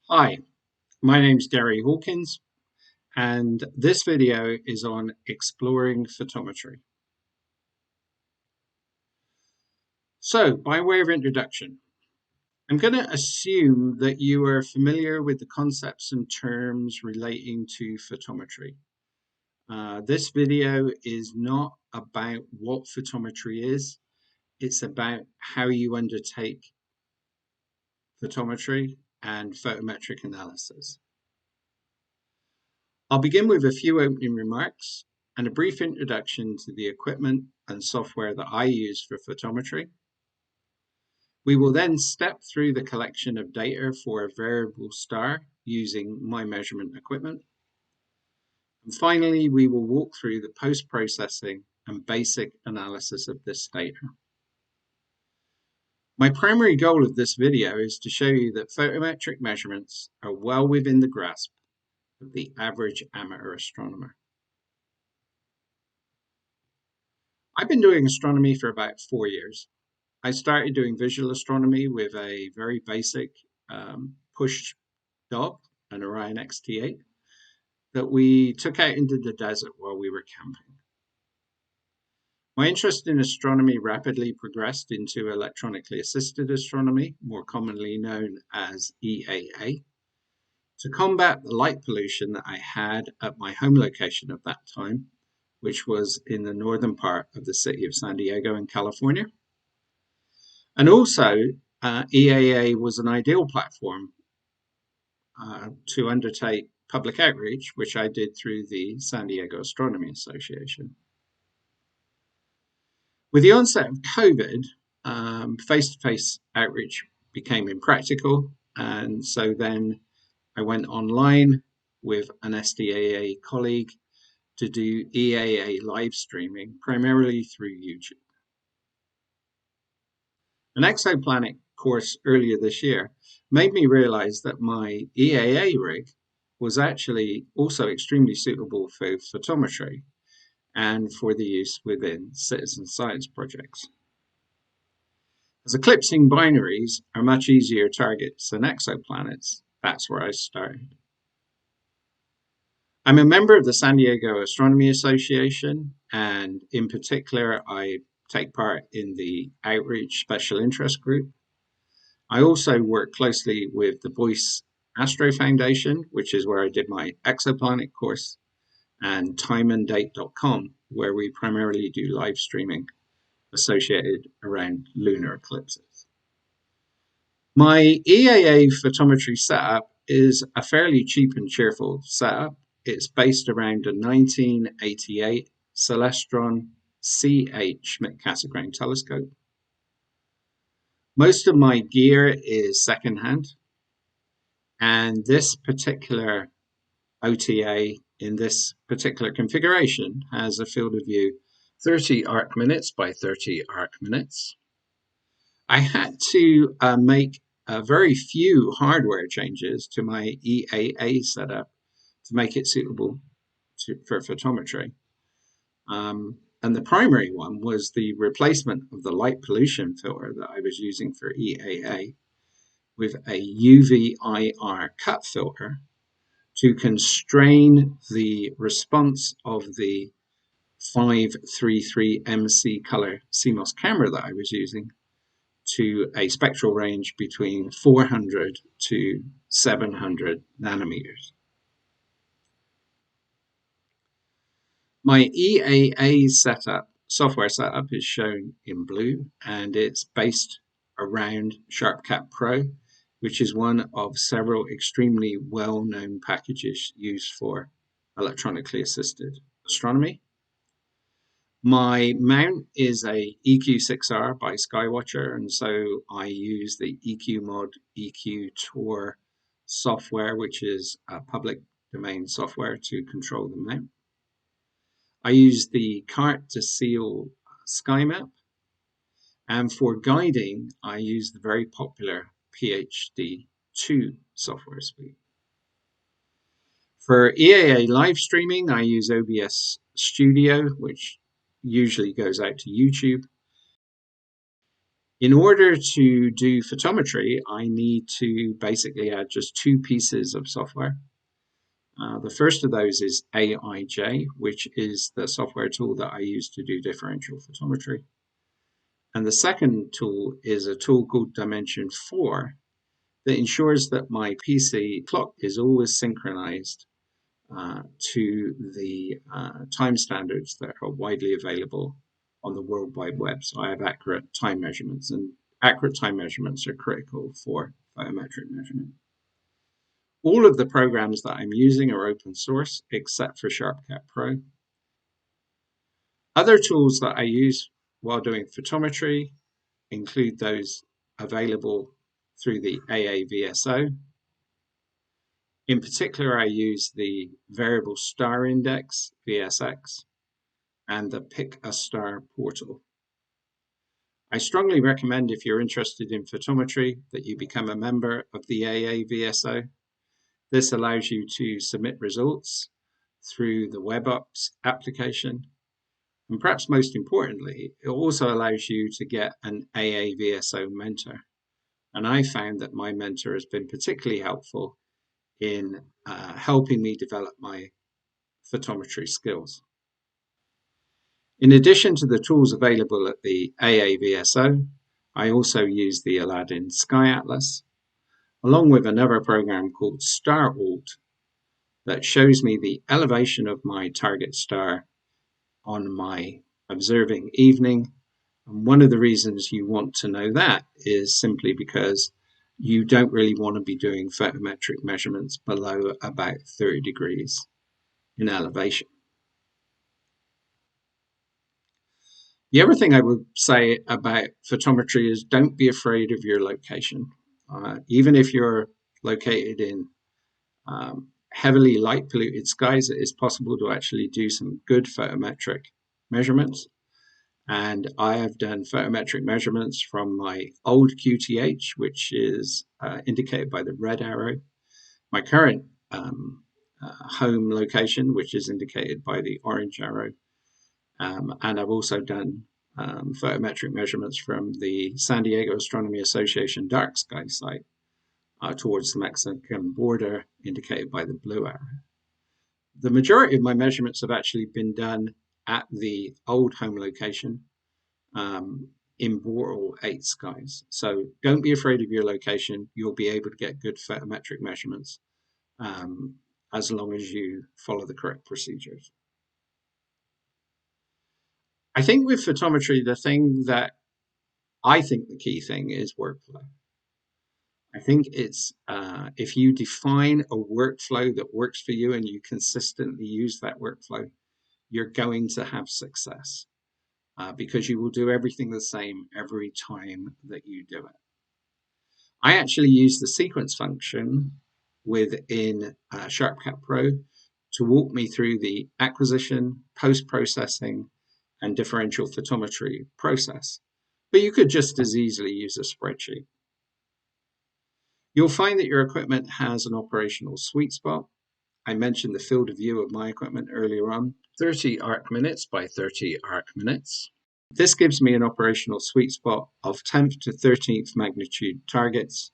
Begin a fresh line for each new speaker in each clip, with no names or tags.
Hi, my name is Gary Hawkins, and this video is on exploring photometry. So, by way of introduction, I'm going to assume that you are familiar with the concepts and terms relating to photometry. This video is not about what photometry is, it's about how you undertake photometry and photometric analysis. I'll begin with a few opening remarks and a brief introduction to the equipment and software that I use for photometry. We will then step through the collection of data for a variable star using my measurement equipment. And finally, we will walk through the post-processing and basic analysis of this data. My primary goal of this video is to show you that photometric measurements are well within the grasp of the average amateur astronomer. I've been doing astronomy for about 4 years. I started doing visual astronomy with a very basic push dot, an Orion XT8, that we took out into the desert while we were camping. My interest in astronomy rapidly progressed into electronically assisted astronomy, more commonly known as EAA, to combat the light pollution that I had at my home location at that time, which was in the northern part of the city of San Diego in California. And also, EAA was an ideal platform to undertake public outreach, which I did through the San Diego Astronomy Association. With the onset of COVID, face-to-face outreach became impractical, and so then I went online with an SDAA colleague to do EAA live streaming, primarily through YouTube. An exoplanet course earlier this year made me realize that my EAA rig was actually also extremely suitable for photometry and for the use within citizen science projects. As eclipsing binaries are much easier targets than exoplanets, that's where I started. I'm a member of the San Diego Astronomy Association, and in particular, I take part in the Outreach Special Interest Group. I also work closely with the Boyce Astro Foundation, which is where I did my exoplanet course, and timeanddate.com, where we primarily do live streaming associated around lunar eclipses. My EAA photometry setup is a fairly cheap and cheerful setup. It's based around a 1988 Celestron CH Schmidt-Cassegrain telescope. Most of my gear is secondhand, and this particular OTA in this particular configuration has a field of view 30 arc minutes by 30 arc minutes. I had to make very few hardware changes to my EAA setup to make it suitable for photometry. And the primary one was the replacement of the light pollution filter that I was using for EAA with a UV-IR cut filter to constrain the response of the 533 MC color CMOS camera that I was using to a spectral range between 400 to 700 nanometers. My EAA software setup is shown in blue, and it's based around SharpCat Pro, which is one of several extremely well-known packages used for electronically assisted astronomy. My mount is a EQ6R by Skywatcher, and so I use the EQ Mod EQ Tour software, which is a public domain software to control the mount. I use the cart to seal SkyMap, and for guiding, I use the very popular PhD2 software suite. For EAA live streaming, I use OBS Studio, which usually goes out to YouTube. In order to do photometry, I need to basically add just two pieces of software. The first of those is AIJ, which is the software tool that I use to do differential photometry. And the second tool is a tool called Dimension 4 that ensures that my PC clock is always synchronized to the time standards that are widely available on the World Wide Web. So I have accurate time measurements, and accurate time measurements are critical for photometric measurement. All of the programs that I'm using are open source, except for SharpCat Pro. Other tools that I use while doing photometry include those available through the AAVSO. In particular, I use the Variable Star Index, VSX, and the Pick a Star portal. I strongly recommend, if you're interested in photometry, that you become a member of the AAVSO. This allows you to submit results through the WebOps application. And perhaps most importantly, it also allows you to get an AAVSO mentor. And I found that my mentor has been particularly helpful in helping me develop my photometry skills. In addition to the tools available at the AAVSO, I also use the Aladdin Sky Atlas, along with another program called Star Alt that shows me the elevation of my target star on my observing evening. And one of the reasons you want to know that is simply because you don't really want to be doing photometric measurements below about 30 degrees in elevation. The other thing I would say about photometry is don't be afraid of your location. Even if you're located in heavily light polluted skies, it is possible to actually do some good photometric measurements. And I have done photometric measurements from my old QTH, which is indicated by the red arrow, my current home location, which is indicated by the orange arrow. And I've also done photometric measurements from the San Diego Astronomy Association dark sky site towards the Mexican border, indicated by the blue arrow. The majority of my measurements have actually been done at the old home location in Boreal 8 skies. So don't be afraid of your location. You'll be able to get good photometric measurements as long as you follow the correct procedures. I think with photometry, I think the key thing is workflow. I think it's if you define a workflow that works for you and you consistently use that workflow, you're going to have success because you will do everything the same every time that you do it. I actually use the sequence function within SharpCat Pro to walk me through the acquisition, post-processing, and differential photometry process. But you could just as easily use a spreadsheet. You'll find that your equipment has an operational sweet spot. I mentioned the field of view of my equipment earlier on, 30 arc minutes by 30 arc minutes. This gives me an operational sweet spot of 10th to 13th magnitude targets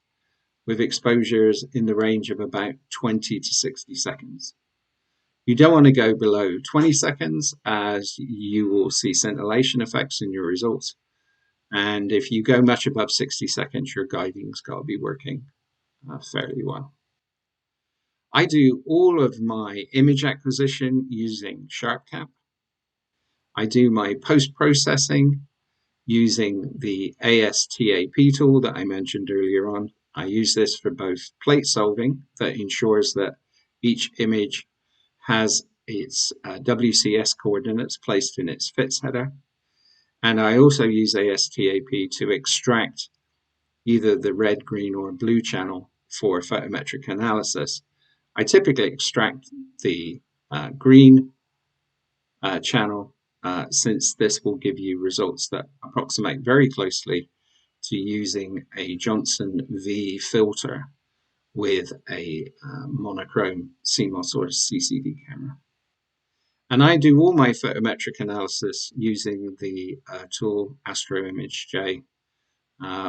with exposures in the range of about 20 to 60 seconds. You don't want to go below 20 seconds as you will see scintillation effects in your results. And if you go much above 60 seconds, your guiding's got to be working fairly well. I do all of my image acquisition using SharpCap. I do my post-processing using the ASTAP tool that I mentioned earlier on. I use this for both plate solving that ensures that each image has its WCS coordinates placed in its FITS header. And I also use ASTAP to extract either the red, green, or blue channel for photometric analysis. I typically extract the green channel since this will give you results that approximate very closely to using a Johnson V filter with a monochrome CMOS or CCD camera. And I do all my photometric analysis using the tool Astro Image J.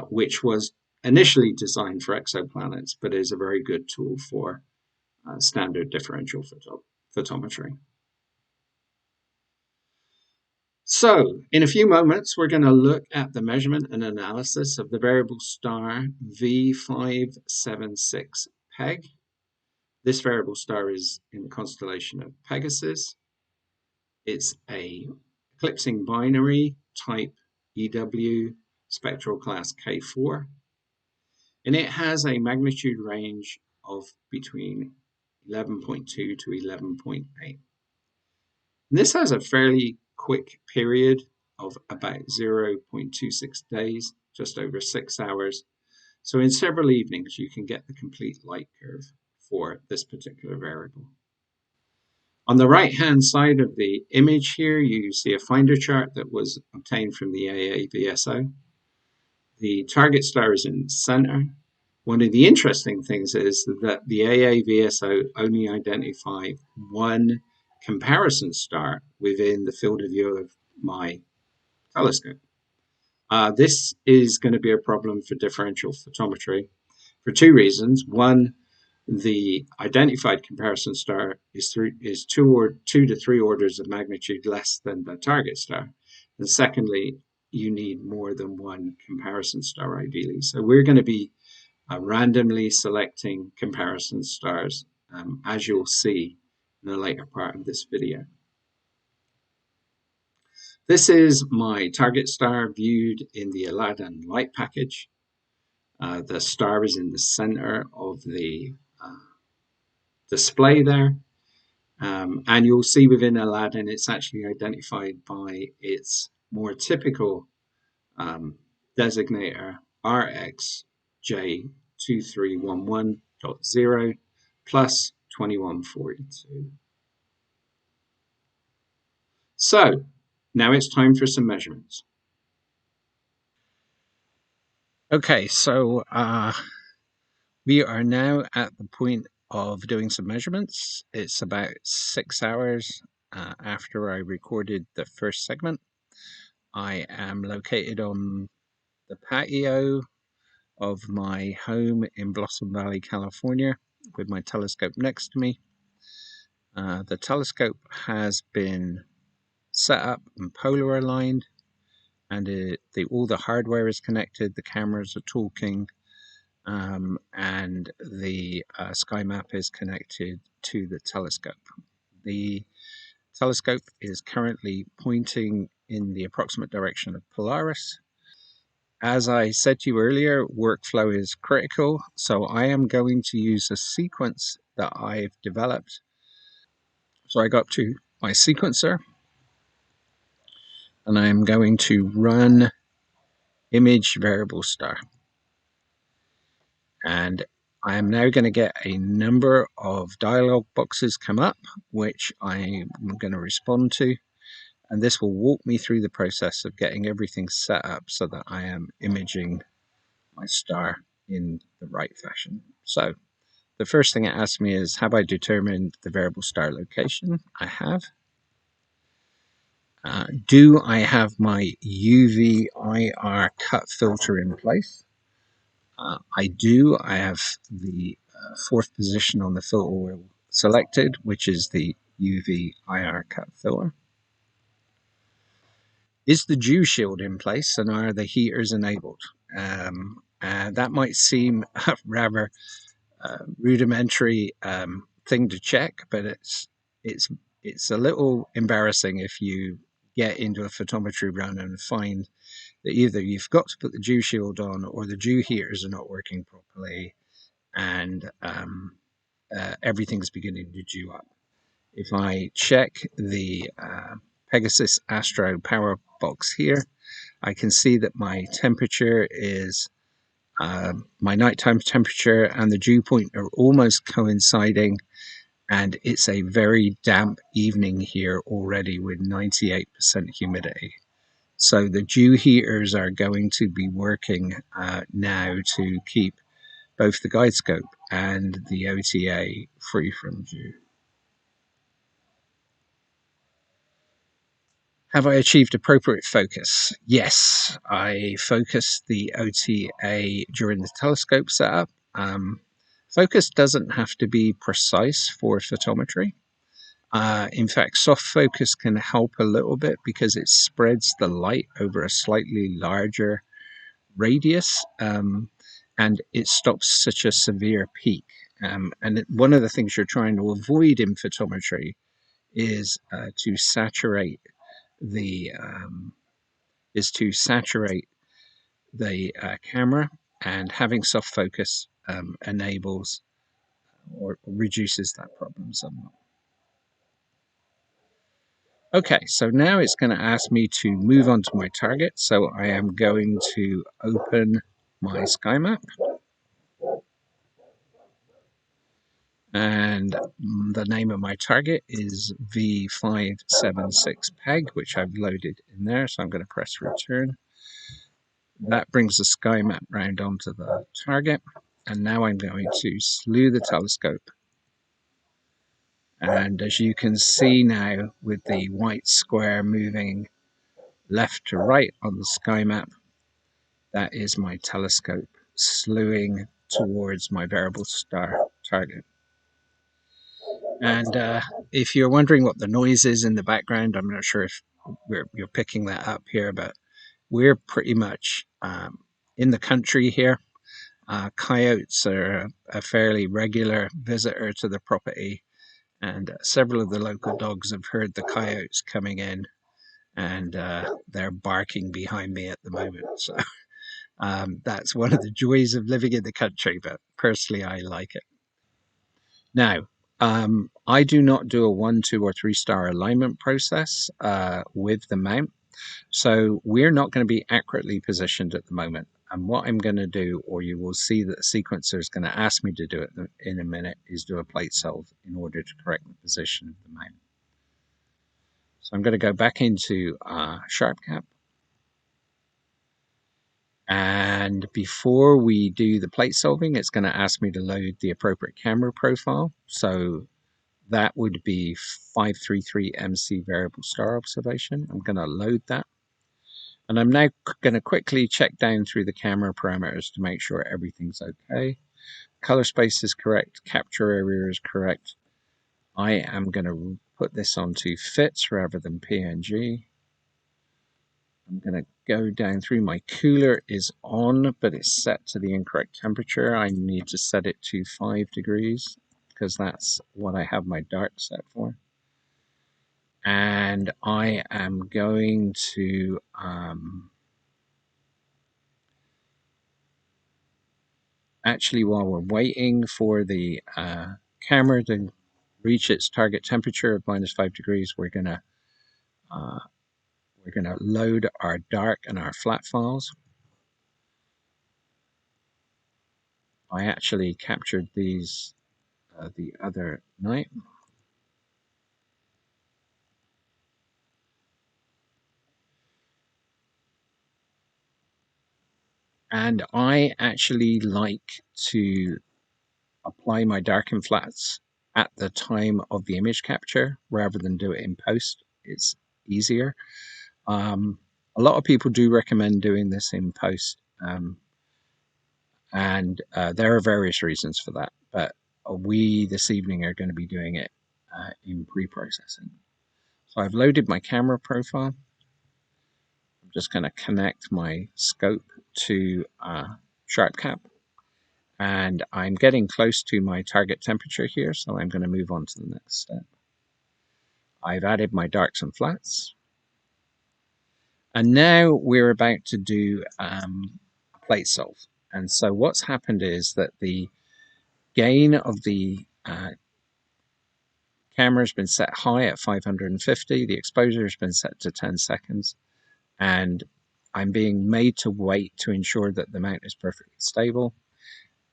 which was initially designed for exoplanets, but is a very good tool for standard differential photometry. So, in a few moments, we're going to look at the measurement and analysis of the variable star V576 PEG. This variable star is in the constellation of Pegasus. It's a eclipsing binary type EW spectral class K4, and it has a magnitude range of between 11.2 to 11.8. This has a fairly quick period of about 0.26 days, just over 6 hours. So in several evenings, you can get the complete light curve for this particular variable. On the right-hand side of the image here, you see a finder chart that was obtained from the EAA VSO. The target star is in the center. One of the interesting things is that the EAA VSO only identified one comparison star within the field of view of my telescope. This is going to be a problem for differential photometry for two reasons. One, the identified comparison star is two to three orders of magnitude less than the target star. And secondly, you need more than one comparison star ideally. So we're going to be randomly selecting comparison stars, as you'll see in the later part of this video. This is my target star viewed in the Aladdin light package. The star is in the center of the display there. And you'll see within Aladdin, it's actually identified by its more typical designator RxJ2311.0 plus 2142. So now it's time for some measurements. Okay, so we are now at the point of doing some measurements. It's about 6 hours after I recorded the first segment. I am located on the patio of my home in Blossom Valley, California, with my telescope next to me. The telescope has been set up and polar aligned, and all the hardware is connected, the cameras are talking, and the sky map is connected to the telescope. The telescope is currently pointing in the approximate direction of Polaris. As I said to you earlier, workflow is critical, so I am going to use a sequence that I've developed. So I go up to my sequencer, and I'm going to run image variable star. And I am now going to get a number of dialog boxes come up, which I'm going to respond to. And this will walk me through the process of getting everything set up so that I am imaging my star in the right fashion. So the first thing it asks me is, have I determined the variable star location? I have. Do I have my UV IR cut filter in place? I do. I have the fourth position on the filter wheel selected, which is the UV IR cut filter. Is the dew shield in place, and are the heaters enabled? That might seem a rather rudimentary thing to check, but it's a little embarrassing if you get into a photometry run and find that either you've got to put the dew shield on or the dew heaters are not working properly, and everything's beginning to dew up. If I check the Pegasus Astro power box here, I can see that my temperature is my nighttime temperature and the dew point are almost coinciding, and it's a very damp evening here already with 98% humidity. So the dew heaters are going to be working now to keep both the guide scope and the OTA free from dew.
Have I achieved appropriate focus? Yes, I focused the OTA during the telescope setup. Focus doesn't have to be precise for photometry. In fact, soft focus can help a little bit because it spreads the light over a slightly larger radius, and it stops such a severe peak. One of the things you're trying to avoid in photometry is to saturate the camera, and having soft focus enables or reduces that problem somewhat. Okay, so now it's going to ask me to move on to my target. So I am going to open my sky map, and the name of my target is V576 PEG, which I've loaded in there. So I'm going to press return. That brings the sky map round onto the target. And now I'm going to slew the telescope. And as you can see now, with the white square moving left to right on the sky map, that is my telescope slewing towards my variable star target. And if you're wondering what the noise is in the background, I'm not sure if you're picking that up here, but we're pretty much in the country here. Coyotes are a fairly regular visitor to the property, and several of the local dogs have heard the coyotes coming in, and they're barking behind me at the moment. So that's one of the joys of living in the country, but personally I like it. Now, I do not do a 1, 2, or 3 star alignment process with the mount. So we're not going to be accurately positioned at the moment. And what I'm going to do, or you will see that the sequencer is going to ask me to do it in a minute, is do a plate solve in order to correct the position of the mount. So I'm going to go back into SharpCap. And before we do the plate solving, it's going to ask me to load the appropriate camera profile. So that would be 533 MC variable star observation. I'm going to load that. And I'm now going to quickly check down through the camera parameters to make sure everything's okay. Color space is correct. Capture area is correct. I am going to put this onto fits rather than PNG. I'm going to go down through. My cooler is on, but it's set to the incorrect temperature. I need to set it to 5 degrees because that's what I have my dark set for. And I am going to actually, while we're waiting for the camera to reach its target temperature of -5 degrees, we're gonna load our dark and our flat files. I actually captured these the other night. And I actually like to apply my dark and flats at the time of the image capture rather than do it in post. It's easier. A lot of people do recommend doing this in post, and there are various reasons for that. But we this evening are going to be doing it in pre-processing. So I've loaded my camera profile. I'm just going to connect my scope to SharpCap. And I'm getting close to my target temperature here, so I'm going to move on to the next step. I've added my darks and flats. And now we're about to do a plate solve. And so what's happened is that the gain of the camera has been set high at 550. The exposure has been set to 10 seconds. And I'm being made to wait to ensure that the mount is perfectly stable.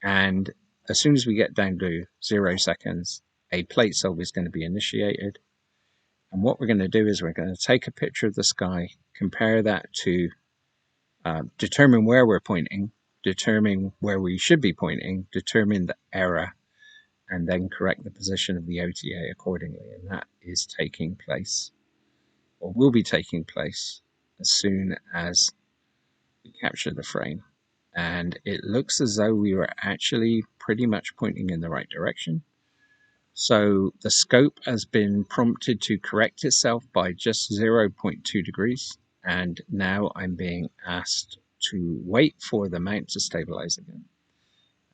And as soon as we get down to 0 seconds, a plate solve is going to be initiated. And what we're going to do is we're going to take a picture of the sky, compare that to determine where we're pointing, determine where we should be pointing, determine the error, and then correct the position of the OTA accordingly. And that is taking place or will be taking place as soon as we capture the frame. And it looks as though we were actually pretty much pointing in the right direction. So the scope has been prompted to correct itself by just 0.2 degrees. And now I'm being asked to wait for the mount to stabilize again.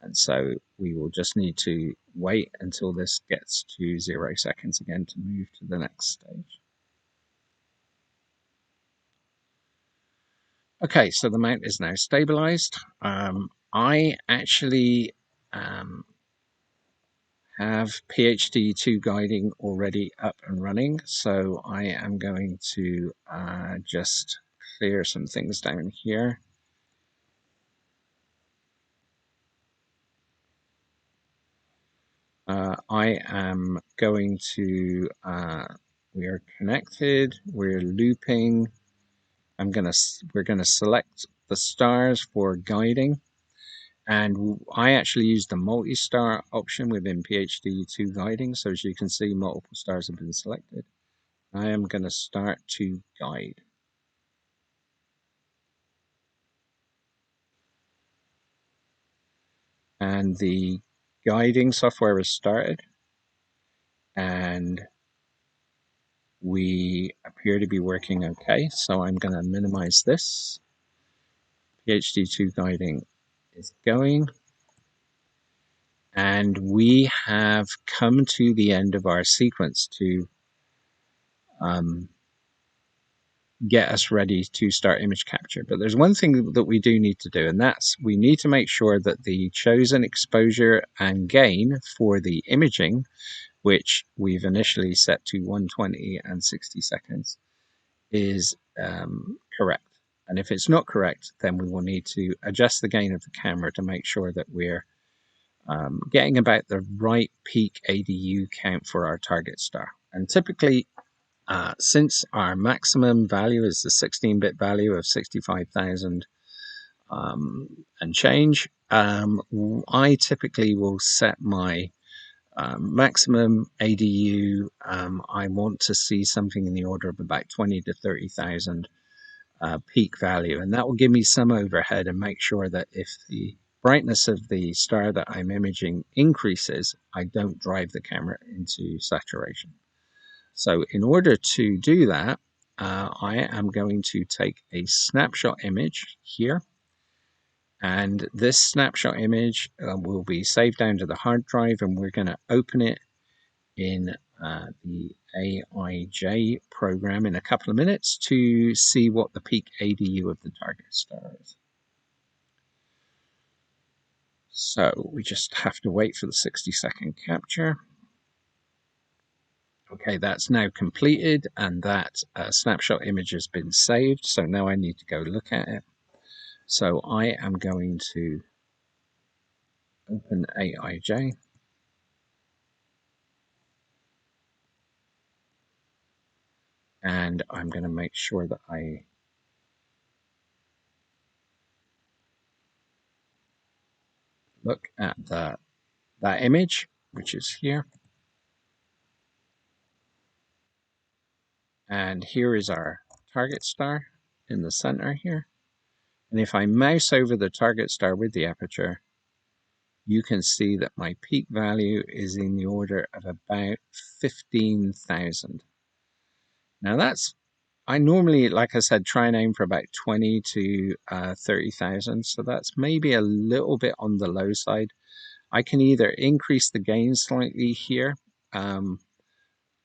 And so we will just need to wait until this gets to 0 seconds again to move to the next stage. Okay, so the mount is now stabilized. I actually have PhD2 guiding already up and running, so I am going to just clear some things down here. I am going to, we are connected, we're looping. We're gonna select the stars for guiding. And I actually use the multi-star option within PhD2 guiding. So as you can see, multiple stars have been selected. I am going to start to guide. And the guiding software is started. And we appear to be working okay. So I'm going to minimize this. PhD2 guiding is going. And we have come to the end of our sequence to get us ready to start image capture. But there's one thing that we do need to do, and that's we need to make sure that the chosen exposure and gain for the imaging, which we've initially set to 120 and 60 seconds, is correct. And if it's not correct, then we will need to adjust the gain of the camera to make sure that we're getting about the right peak ADU count for our target star. And typically, since our maximum value is the 16-bit value of 65,000 and change, I typically will set my maximum ADU. I want to see something in the order of about 20 to 30,000 peak value, and that will give me some overhead and make sure that if the brightness of the star that I'm imaging increases, I don't drive the camera into saturation. So in order to do that, I am going to take a snapshot image here. And this snapshot image will be saved down to the hard drive, and we're going to open it in the AIJ program in a couple of minutes to see what the peak ADU of the target star is. So we just have to wait for the 60-second capture. Okay, that's now completed, and that snapshot image has been saved. So now I need to go look at it. So I am going to open AIJ. And I'm going to make sure that I look at that image, which is here. And here is our target star in the center here. And if I mouse over the target star with the aperture, you can see that my peak value is in the order of about 15,000. Now I normally, like I said, try and aim for about 20 to 30,000. So that's maybe a little bit on the low side. I can either increase the gain slightly here,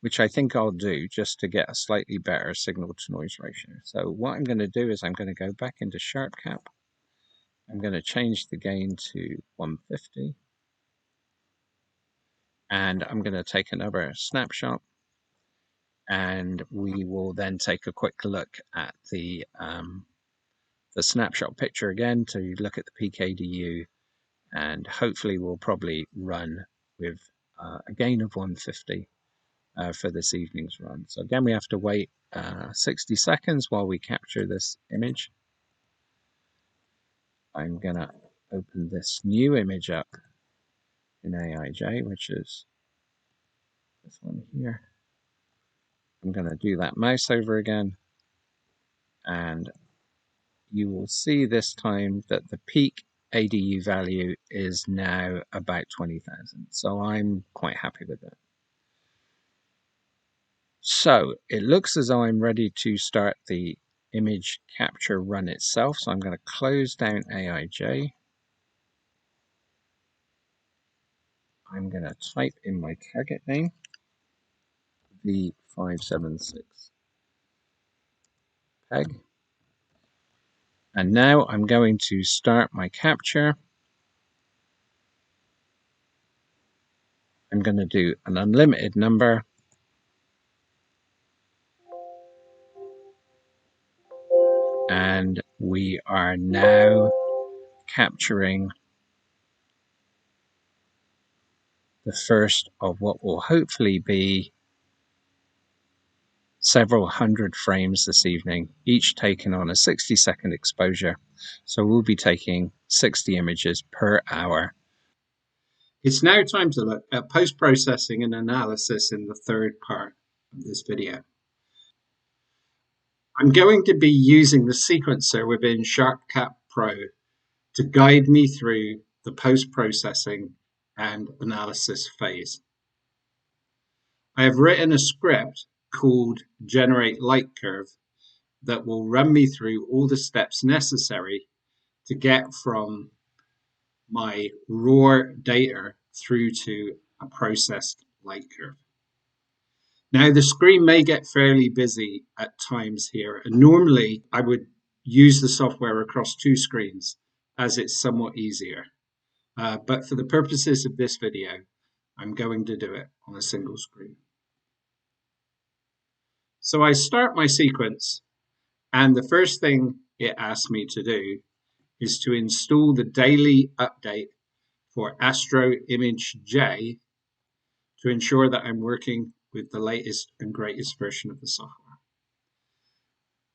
which I think I'll do just to get a slightly better signal to noise ratio. So what I'm going to do is I'm going to go back into SharpCap. I'm going to change the gain to 150. And I'm going to take another snapshot. And we will then take a quick look at the snapshot picture again to look at the PKDU. And hopefully we'll probably run with a gain of 150 for this evening's run. So again, we have to wait 60 seconds while we capture this image. I'm going to open this new image up in AIJ, which is this one here. I'm going to do that mouse over again, and you will see this time that the peak ADU value is now about 20,000. So I'm quite happy with it. So it looks as though I'm ready to start the image capture run itself. So I'm going to close down AIJ. I'm going to type in my target name, V576 peg. And now I'm going to start my capture. I'm going to do an unlimited number. And we are now capturing the first of what will hopefully be several hundred frames this evening, each taken on a 60-second exposure. So we'll be taking 60 images per hour.
It's now time to look at post-processing and analysis in the third part of this video. I'm going to be using the sequencer within SharpCap Pro to guide me through the post-processing and analysis phase. I have written a script called Generate Light Curve that will run me through all the steps necessary to get from my raw data through to a processed light curve. Now, the screen may get fairly busy at times here, and normally I would use the software across two screens as it's somewhat easier. But for the purposes of this video, I'm going to do it on a single screen. So I start my sequence, and the first thing it asks me to do is to install the daily update for Astro Image J to ensure that I'm working with the latest and greatest version of the software.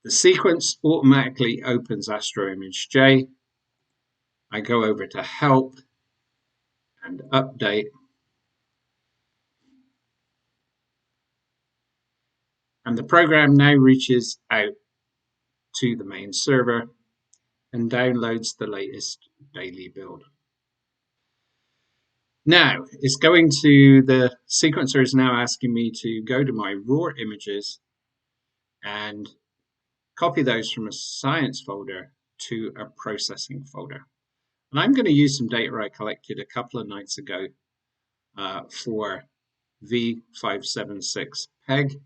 The sequence automatically opens Astro Image J. I go over to Help and Update, and the program now reaches out to the main server and downloads the latest daily build. Now, the sequencer is now asking me to go to my raw images and copy those from a science folder to a processing folder. And I'm going to use some data I collected a couple of nights ago for V576 PEG.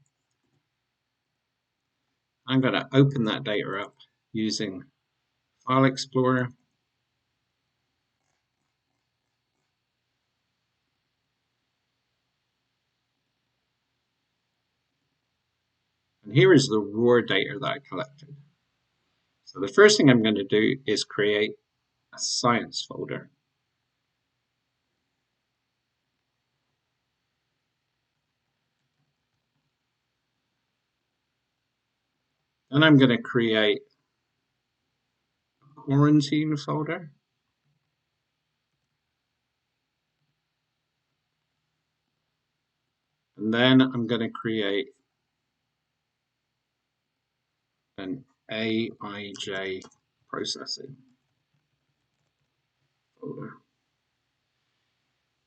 I'm going to open that data up using File Explorer. And here is the raw data that I collected. So the first thing I'm going to do is create a science folder. Then I'm going to create a quarantine folder. And then I'm going to create an AIJ processing folder.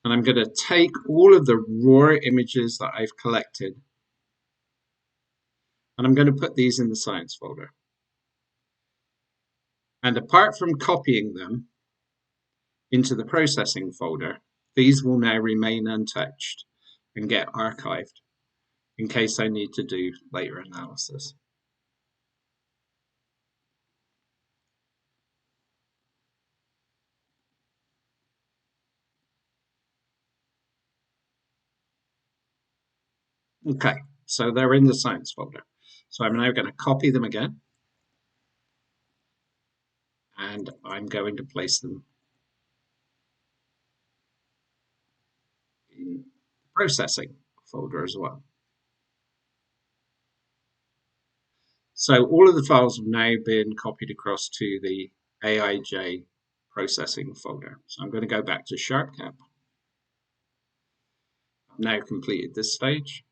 And I'm going to take all of the raw images that I've collected, and I'm going to put these in the science folder. And apart from copying them into the processing folder, these will now remain untouched and get archived in case I need to do later analysis. Okay, so they're in the science folder. So I'm now going to copy them again, and I'm going to place them in the processing folder as well. So all of the files have now been copied across to the AIJ processing folder. So I'm going to go back to SharpCap. I've now completed this stage.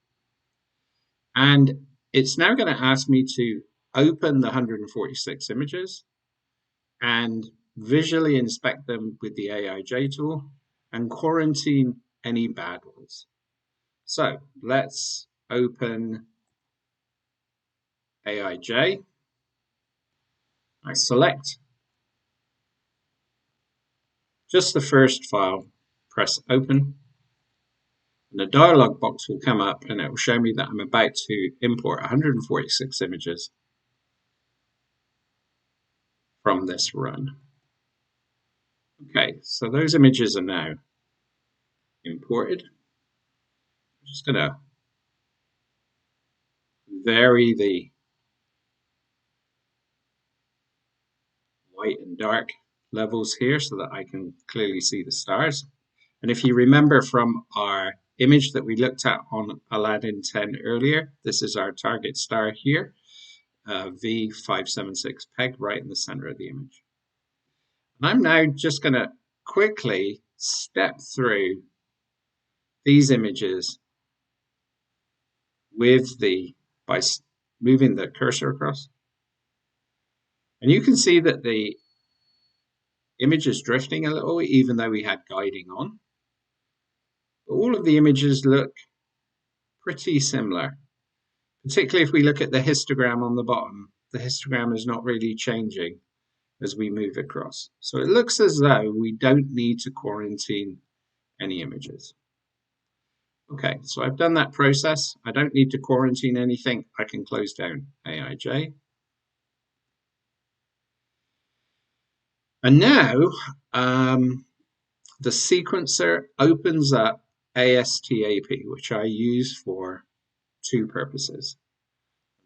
And it's now going to ask me to open the 146 images and visually inspect them with the AIJ tool and quarantine any bad ones. So let's open AIJ. I select just the first file, press open, and a dialog box will come up and it will show me that I'm about to import 146 images from this run. Okay, so those images are now imported. I'm just going to vary the white and dark levels here so that I can clearly see the stars. And if you remember from our image that we looked at on Aladdin 10 earlier, this is our target star here, V576 pegged right in the center of the image. And I'm now just going to quickly step through these images by moving the cursor across. And you can see that the image is drifting a little, even though we had guiding on. But all of the images look pretty similar, particularly if we look at the histogram on the bottom. The histogram is not really changing as we move across. So it looks as though we don't need to quarantine any images. Okay, so I've done that process. I don't need to quarantine anything. I can close down AIJ. And now the sequencer opens up ASTAP, which I use for two purposes.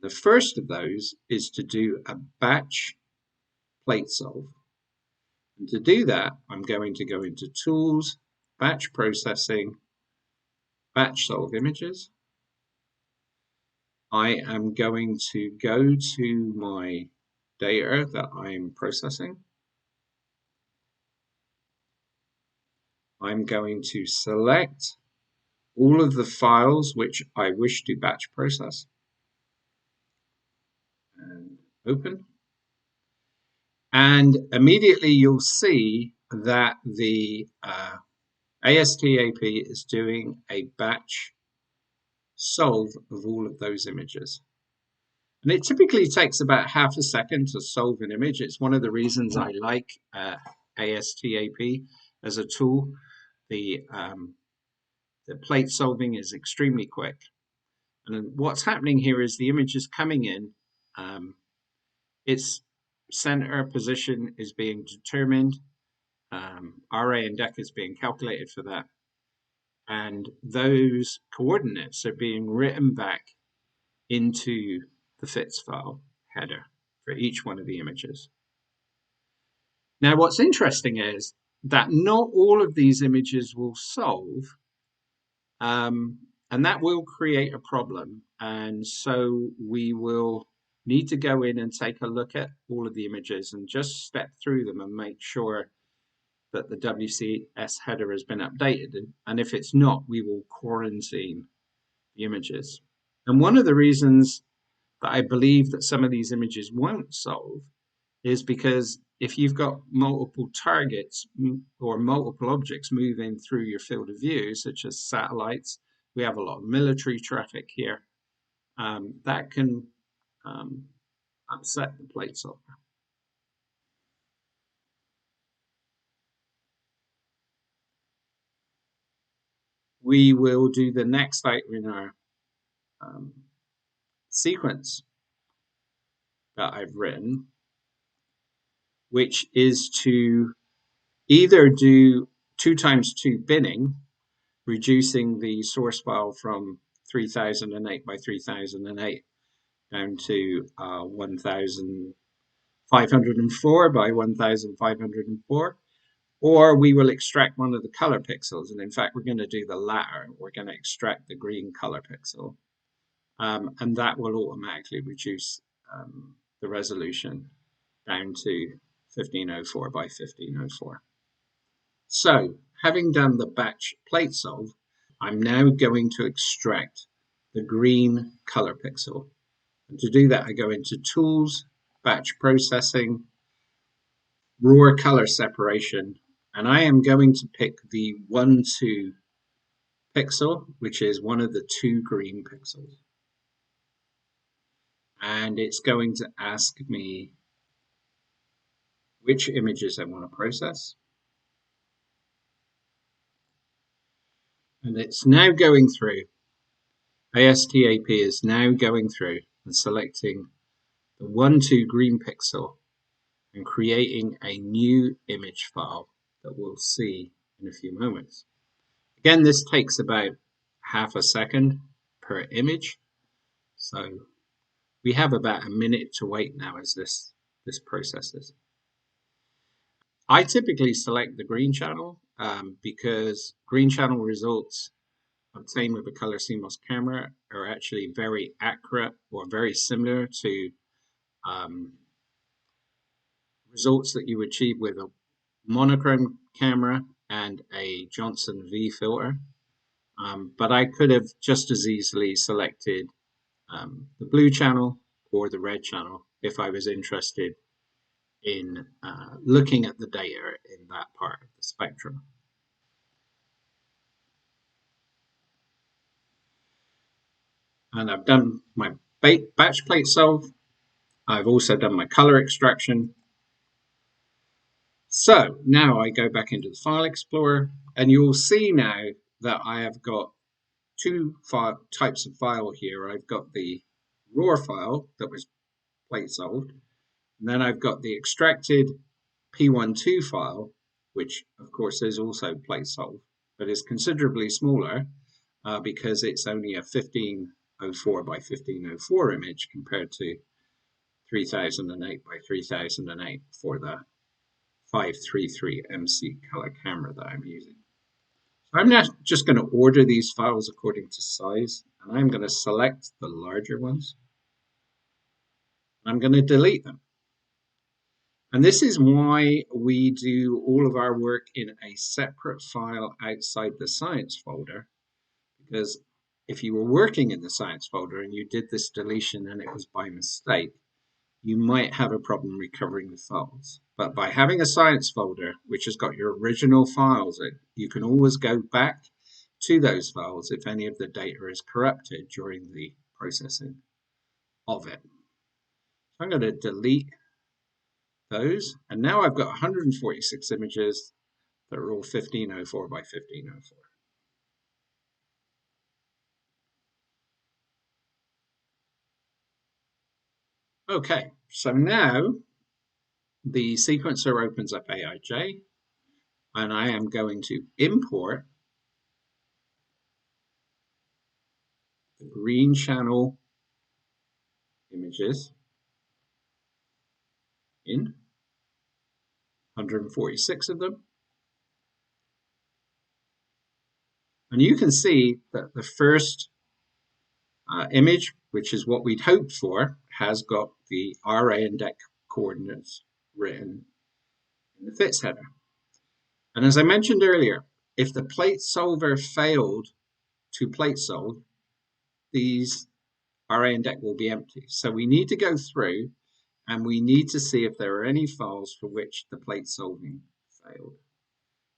The first of those is to do a batch plate solve. And to do that, I'm going to go into Tools, Batch Processing, Batch Solve Images. I am going to go to my data that I'm processing. I'm going to select all of the files which I wish to batch process and open. And immediately you'll see that the ASTAP is doing a batch solve of all of those images. And it typically takes about half a second to solve an image. It's one of the reasons I like ASTAP as a tool. The plate solving is extremely quick. And what's happening here is the image is coming in. Its center position is being determined. RA and DEC is being calculated for that. And those coordinates are being written back into the FITS file header for each one of the images. Now, what's interesting is that not all of these images will solve, and that will create a problem. And so we will need to go in and take a look at all of the images and just step through them and make sure that the WCS header has been updated. And if it's not, we will quarantine the images. And one of the reasons that I believe that some of these images won't solve is because if you've got multiple targets or multiple objects moving through your field of view, such as satellites, we have a lot of military traffic here, that can upset the plate solver. We will do the next item in our sequence that I've written, which is to either do 2x2 binning, reducing the source file from 3008 by 3008 down to 1504 by 1504, or we will extract one of the color pixels. And in fact, we're going to do the latter. We're going to extract the green color pixel, and that will automatically reduce the resolution down to 1504 by 1504. So having done the batch plate solve, I'm now going to extract the green color pixel. And to do that, I go into Tools, Batch Processing, Raw Color Separation, and I am going to pick the 1, 2 pixel, which is one of the 2 green pixels. And it's going to ask me which images I want to process. And it's now going through. ASTAP is now going through and selecting the 1, 2 green pixel and creating a new image file that we'll see in a few moments. Again, this takes about half a second per image. So we have about a minute to wait now as this processes. I typically select the green channel because green channel results obtained with a color CMOS camera are actually very accurate or very similar to results that you achieve with a monochrome camera and a Johnson V filter. But I could have just as easily selected the blue channel or the red channel if I was interested in looking at the data in that part of the spectrum. And I've done my batch plate solve. I've also done my color extraction. So now I go back into the File Explorer, and you'll see now that I have got two types of file here. I've got the raw file that was plate solved, and then I've got the extracted P12 file, which of course is also plate solved, but is considerably smaller because it's only a 1504 by 1504 image compared to 3008 by 3008 for the 533 MC color camera that I'm using. So I'm not just going to order these files according to size, and I'm going to select the larger ones. I'm going to delete them. And this is why we do all of our work in a separate file outside the science folder, because if you were working in the science folder and you did this deletion and it was by mistake, you might have a problem recovering the files. But by having a science folder, which has got your original files, you can always go back to those files if any of the data is corrupted during the processing of it. So I'm going to delete those, and now I've got 146 images that are all 1504 by 1504. Okay, so now the sequencer opens up AIJ, and I am going to import the green channel images in 146 of them. And you can see that the first image, which is what we'd hoped for, has got the RA and DEC coordinates written in the FITS header. And as I mentioned earlier, if the plate solver failed to plate solve, these RA and DEC will be empty. So we need to go through and we need to see if there are any files for which the plate solving failed.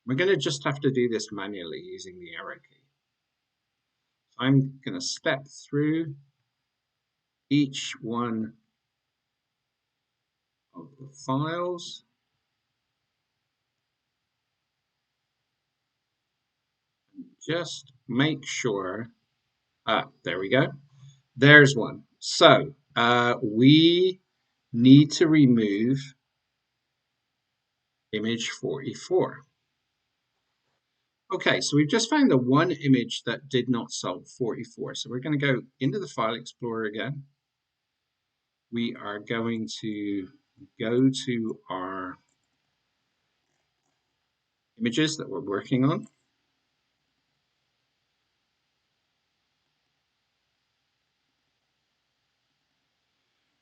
We're going to just have to do this manually using the arrow key. So I'm going to step through each one of the files. Just make sure, there we go. There's one. So we need to remove image 44. Okay, so we've just found the one image that did not solve 44. So we're going to go into the File Explorer again. We are going to go to our images that we're working on.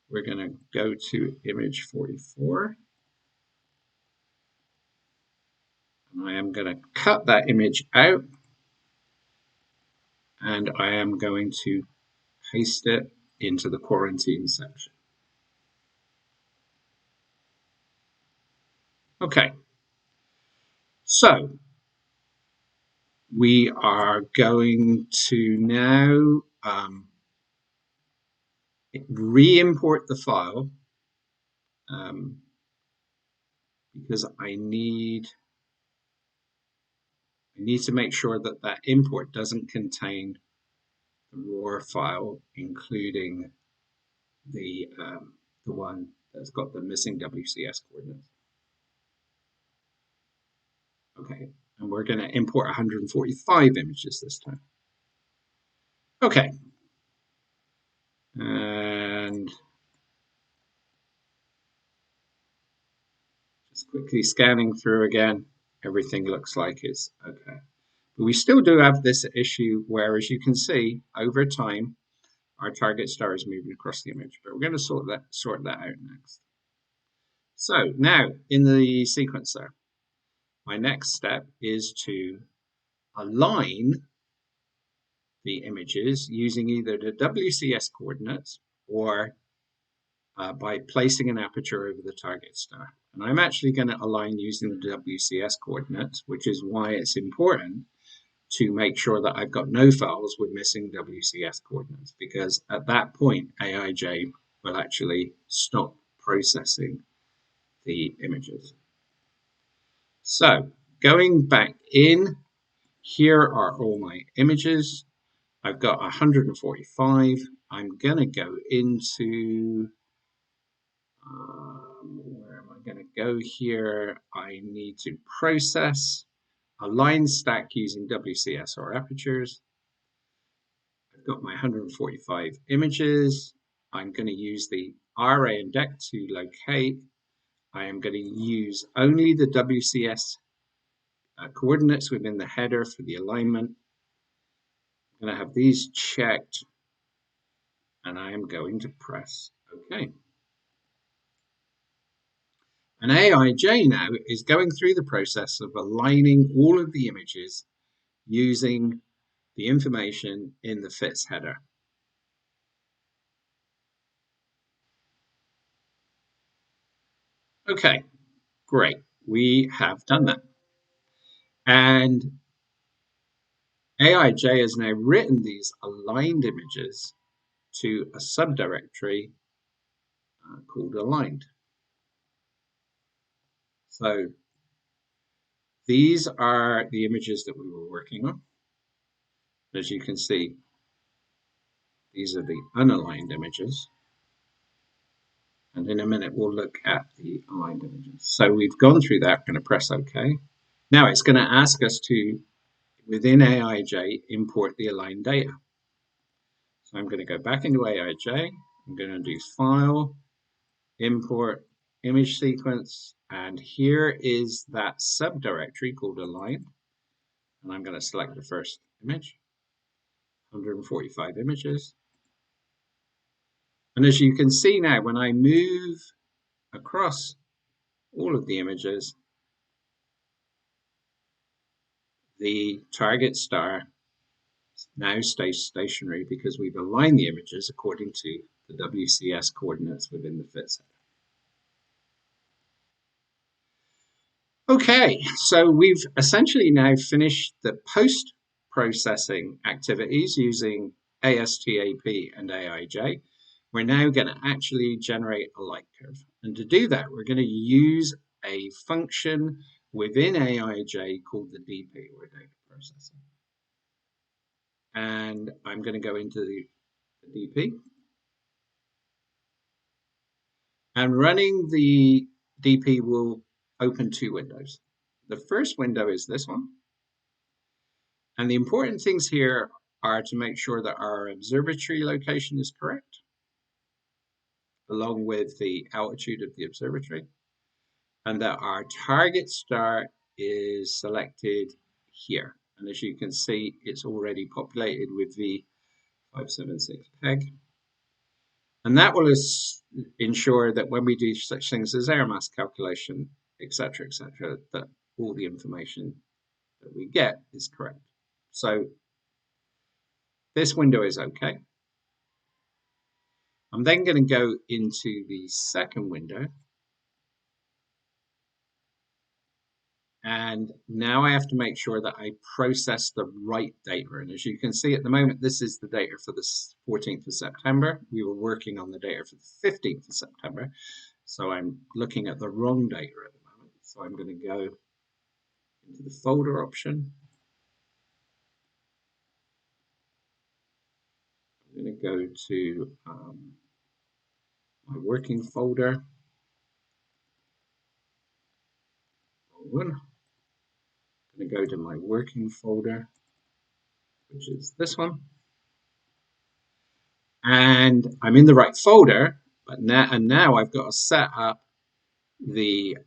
We're going to go to image 44. And I am going to cut that image out. And I am going to paste it into the quarantine section. Okay, so we are going to now re-import the file um, because I need to make sure that that import doesn't contain the raw file, including the one that's got the missing WCS coordinates. Okay, and we're going to import 145 images this time. Okay, and just quickly scanning through again, everything looks like it's okay. But we still do have this issue where, as you can see, over time, our target star is moving across the image, but we're going to sort that out next. So now in the sequencer, my next step is to align the images using either the WCS coordinates or by placing an aperture over the target star. And I'm actually going to align using the WCS coordinates, which is why it's important to make sure that I've got no files with missing WCS coordinates, because at that point, AIJ will actually stop processing the images. So going back in, here are all my images. I've got 145. I'm going to go into, where am I going to go here? I need to process a line stack using WCS or apertures. I've got my 145 images. I'm going to use the RA index to locate. I am going to use only the WCS coordinates within the header for the alignment. I'm going to have these checked, and I am going to press OK. And AIJ now is going through the process of aligning all of the images using the information in the fits header. Okay, great. We have done that. And AIJ has now written these aligned images to a subdirectory called aligned. So these are the images that we were working on. As you can see, these are the unaligned images. And in a minute, we'll look at the aligned images. So we've gone through that. I'm going to press OK. Now it's going to ask us to, within AIJ, import the aligned data. So I'm going to go back into AIJ. I'm going to do File, Import, Image Sequence. And here is that subdirectory called aligned. And I'm going to select the first image, 145 images. And as you can see now, when I move across all of the images, the target star now stays stationary because we've aligned the images according to the WCS coordinates within the fit set. Okay, so we've essentially now finished the post-processing activities using ASTAP and AIJ. We're now going to actually generate a light curve. And to do that, we're going to use a function within AIJ called the DP, or data processing. And I'm going to go into the DP. And running the DP will open two windows. The first window is this one. And the important things here are to make sure that our observatory location is correct, along with the altitude of the observatory, and that our target star is selected here. And as you can see, it's already populated with the 576 peg. And that will ensure that when we do such things as air mass calculation, etc., that all the information that we get is correct. So this window is okay. I'm then going to go into the second window. And now I have to make sure that I process the right data. And as you can see at the moment, this is the data for the 14th of September. We were working on the data for the 15th of September. So I'm looking at the wrong data at the moment. So I'm going to go into the folder option. I'm going to go to my working folder. I'm going to go to my working folder, which is this one. And I'm in the right folder, but now I've got to set up the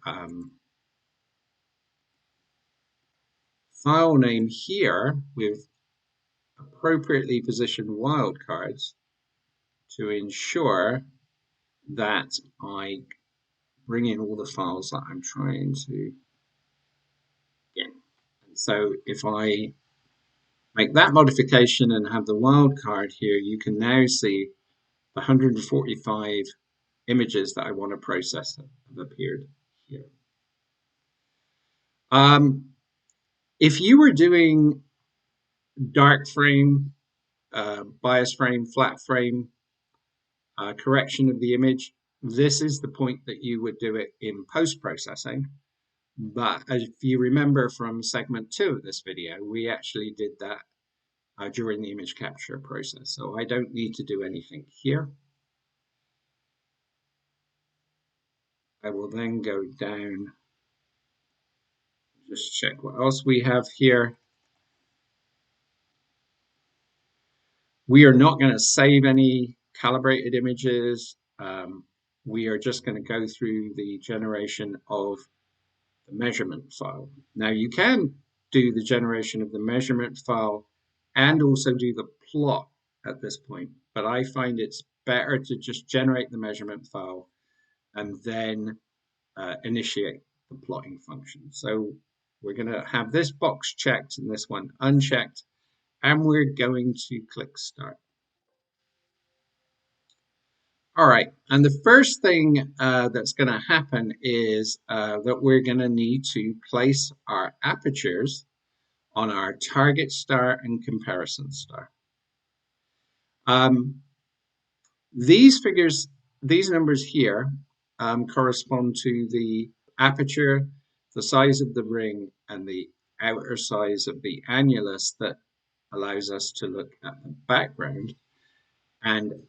file name here with appropriately positioned wildcards to ensure that I bring in all the files that I'm trying to get. And so if I make that modification and have the wildcard here, you can now see the 145 images that I want to process have appeared here. If you were doing dark frame, bias frame, flat frame, correction of the image, this is the point that you would do it in post-processing. But if you remember from segment 2 of this video, we actually did that during the image capture process. So I don't need to do anything here. I will then go down, just check what else we have here. We are not going to save any calibrated images. We are just going to go through the generation of the measurement file. Now you can do the generation of the measurement file and also do the plot at this point, but I find it's better to just generate the measurement file and then initiate the plotting function. So we're going to have this box checked and this one unchecked, and we're going to click start. All right, and the first thing that's going to happen is that we're going to need to place our apertures on our target star and comparison star. These figures, these numbers here correspond to the aperture, the size of the ring, and the outer size of the annulus that allows us to look at the background. And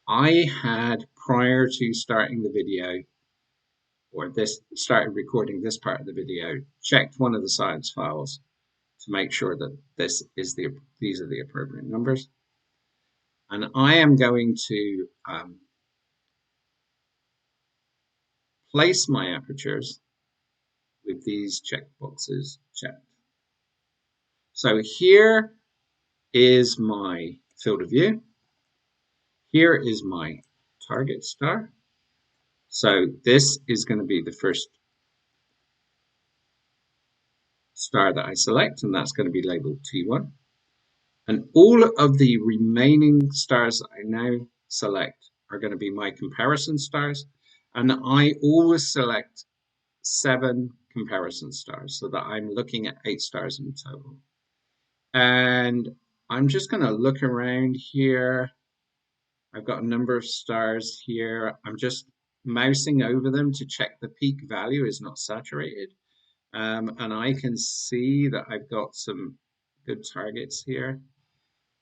I had, prior to starting the video, or this started recording this part of the video, checked one of the science files to make sure that these are the appropriate numbers. And I am going to place my apertures with these checkboxes checked. So here is my field of view. Here is my target star. So this is going to be the first star that I select, and that's going to be labeled T1. And all of the remaining stars that I now select are going to be my comparison stars. And I always select 7 comparison stars so that I'm looking at 8 stars in total. And I'm just going to look around here. I've got a number of stars here. I'm just mousing over them to check the peak value is not saturated. And I can see that I've got some good targets here.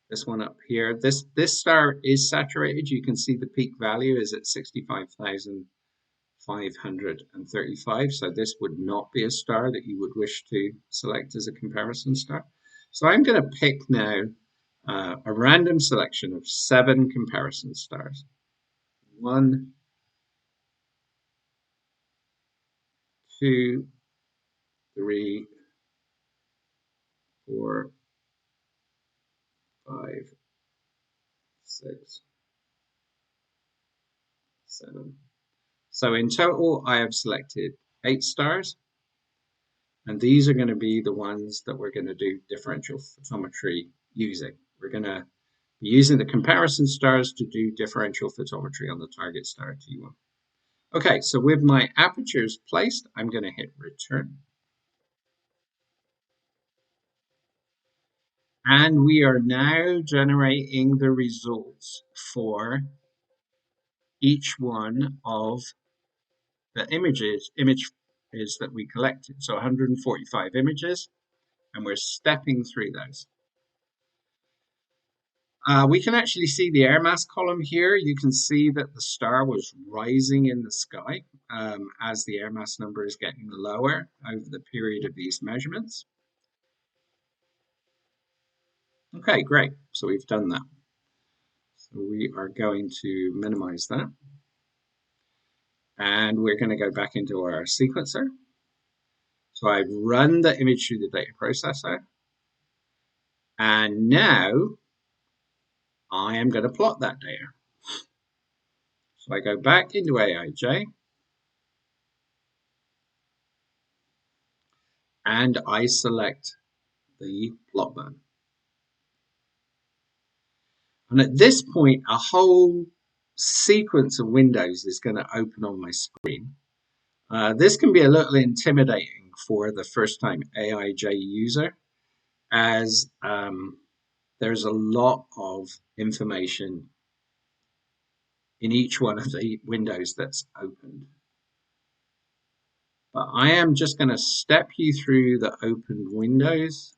This one up here, this star is saturated. You can see the peak value is at 65,535. So this would not be a star that you would wish to select as a comparison star. So I'm going to pick now a random selection of 7 comparison stars. 1, 2, 3, 4, 5, 6, 7. So in total, I have selected 8 stars. And these are going to be the ones that we're going to do differential photometry using. We're going to using the comparison stars to do differential photometry on the target star T1. Okay, so with my apertures placed, I'm going to hit return. And we are now generating the results for each one of the images that we collected. So 145 images, and we're stepping through those. We can actually see the air mass column here. You can see that the star was rising in the sky as the air mass number is getting lower over the period of these measurements. Okay, great. So we've done that. So we are going to minimize that. And we're going to go back into our sequencer. So I've run the image through the data processor. And now I am going to plot that data. So I go back into AIJ. And I select the plot button. And at this point, a whole sequence of windows is going to open on my screen. This can be a little intimidating for the first time AIJ user, as there's a lot of information in each one of the windows that's opened. But I am just going to step you through the opened windows.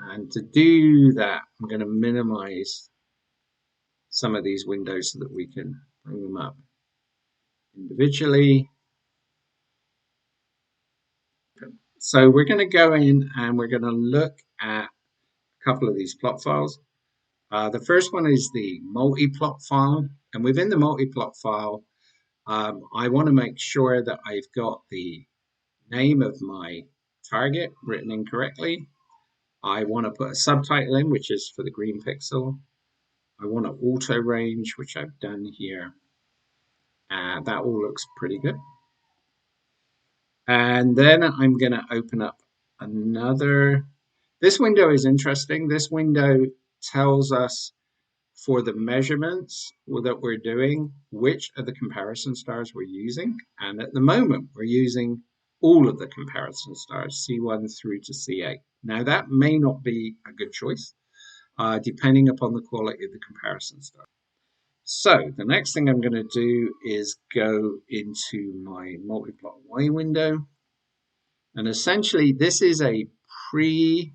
And to do that, I'm going to minimize some of these windows so that we can bring them up individually. So we're going to go in and we're going to look at a couple of these plot files. The first one is the multi-plot file. And within the multi-plot file, I want to make sure that I've got the name of my target written in correctly. I want to put a subtitle in, which is for the green pixel. I want to auto range, which I've done here. That all looks pretty good. And then I'm going to open up another. This window is interesting. This window tells us for the measurements that we're doing, which of the comparison stars we're using. And at the moment, we're using all of the comparison stars, C1 through to C8. Now, that may not be a good choice, depending upon the quality of the comparison star. So the next thing I'm going to do is go into my multiplot Y window. And essentially, this is a pre-setup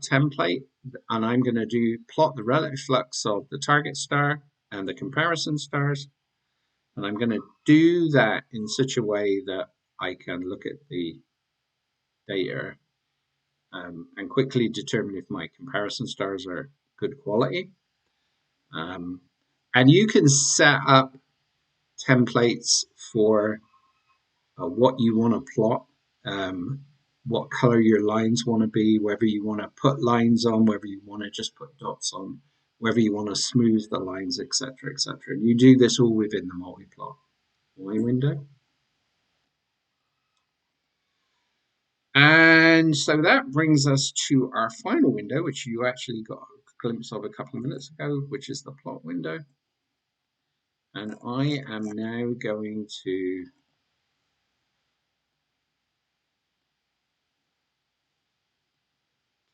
template. And I'm going to plot the relative flux of the target star and the comparison stars. And I'm going to do that in such a way that I can look at the data and quickly determine if my comparison stars are good quality. And you can set up templates for what you want to plot, what color your lines want to be, whether you want to put lines on, whether you want to just put dots on, whether you want to smooth the lines, etc., etc. And you do this all within the multiplot Y window. And so that brings us to our final window, which you actually got a glimpse of a couple of minutes ago, which is the plot window. And I am now going to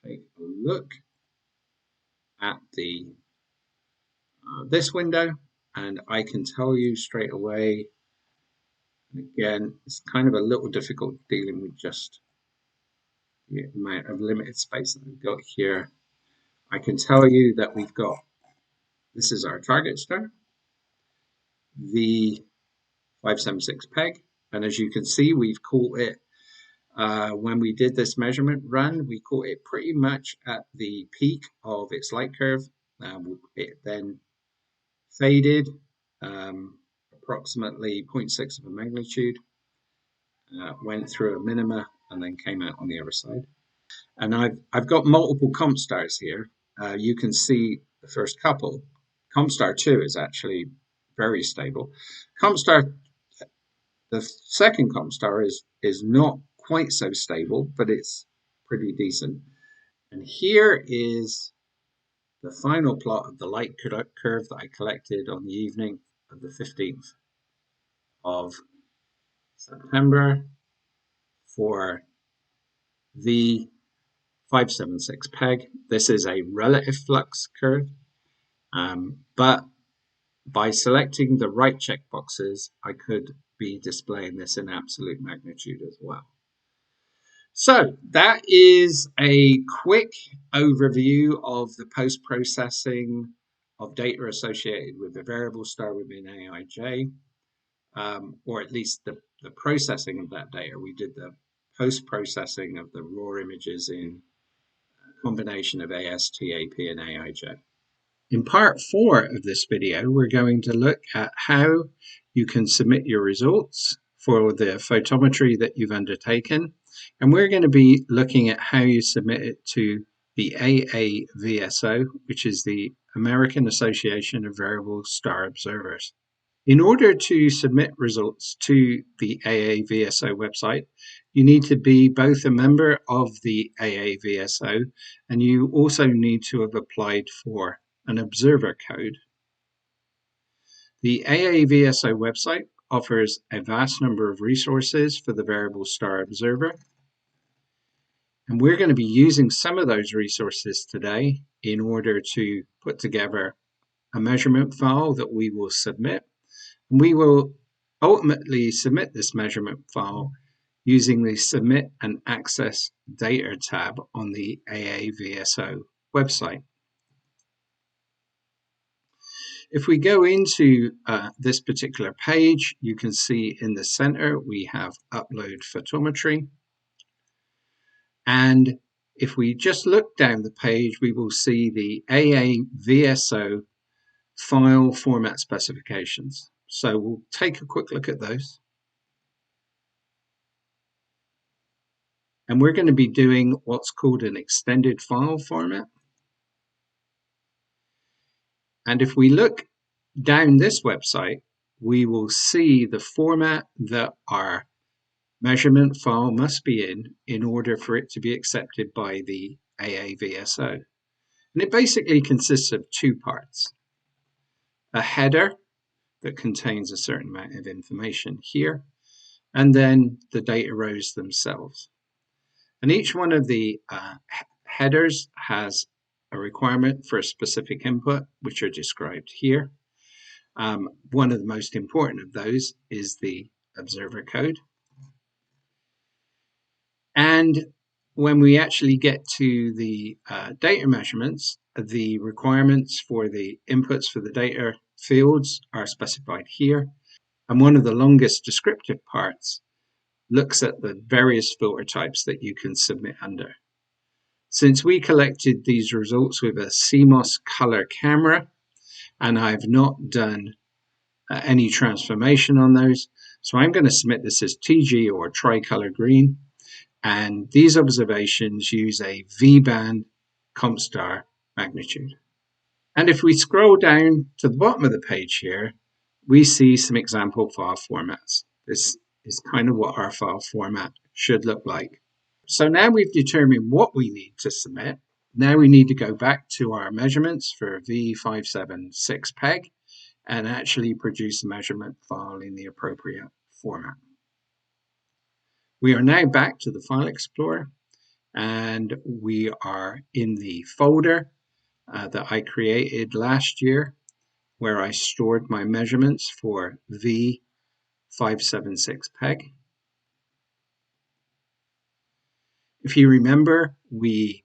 take a look at this window, and I can tell you straight away. And again, it's kind of a little difficult dealing with just the amount of limited space that we've got here. I can tell you that we've got, this is our target star, the 576 peg, and as you can see, we've caught it when we did this measurement run, we caught it pretty much at the peak of its light curve. It then faded approximately 0.6 of a magnitude, went through a minima, and then came out on the other side. And I've got multiple comp stars here. You can see the first couple. Comp star 2 is actually very stable. Comp star, the second comp star is not quite so stable, but it's pretty decent. And here is the final plot of the light curve that I collected on the evening of the 15th of September for the 576 peg. This is a relative flux curve, but by selecting the right checkboxes, I could be displaying this in absolute magnitude as well. So that is a quick overview of the post-processing of data associated with the variable star within AIJ, or at least the processing of that data. We did the post-processing of the raw images in a combination of ASTAP and AIJ. In part 4 of this video, we're going to look at how you can submit your results for the photometry that you've undertaken. And we're going to be looking at how you submit it to the AAVSO, which is the American Association of Variable Star Observers. In order to submit results to the AAVSO website, you need to be both a member of the AAVSO and you also need to have applied for an observer code. The AAVSO website offers a vast number of resources for the variable star observer, and we're going to be using some of those resources today in order to put together a measurement file that we will submit. We will ultimately submit this measurement file using the Submit and Access Data tab on the AAVSO website. If we go into this particular page, you can see in the center we have Upload Photometry. And if we just look down the page, we will see the AAVSO file format specifications. So we'll take a quick look at those. And we're going to be doing what's called an extended file format. And if we look down this website, we will see the format that our measurement file must be in order for it to be accepted by the AAVSO. And it basically consists of two parts. A header that contains a certain amount of information here, and then the data rows themselves. And each one of the headers has a requirement for a specific input, which are described here. One of the most important of those is the observer code. And when we actually get to the data measurements, the requirements for the inputs for the data fields are specified here. And one of the longest descriptive parts looks at the various filter types that you can submit under. Since we collected these results with a CMOS color camera, and I've not done any transformation on those, so I'm going to submit this as TG or tricolor green, and these observations use a V-band comp star magnitude. And if we scroll down to the bottom of the page here, we see some example file formats. This is kind of what our file format should look like. So now we've determined what we need to submit. Now we need to go back to our measurements for V576 peg and actually produce a measurement file in the appropriate format. We are now back to the File Explorer, and we are in the folder that I created last year where I stored my measurements for V576 peg. If you remember, we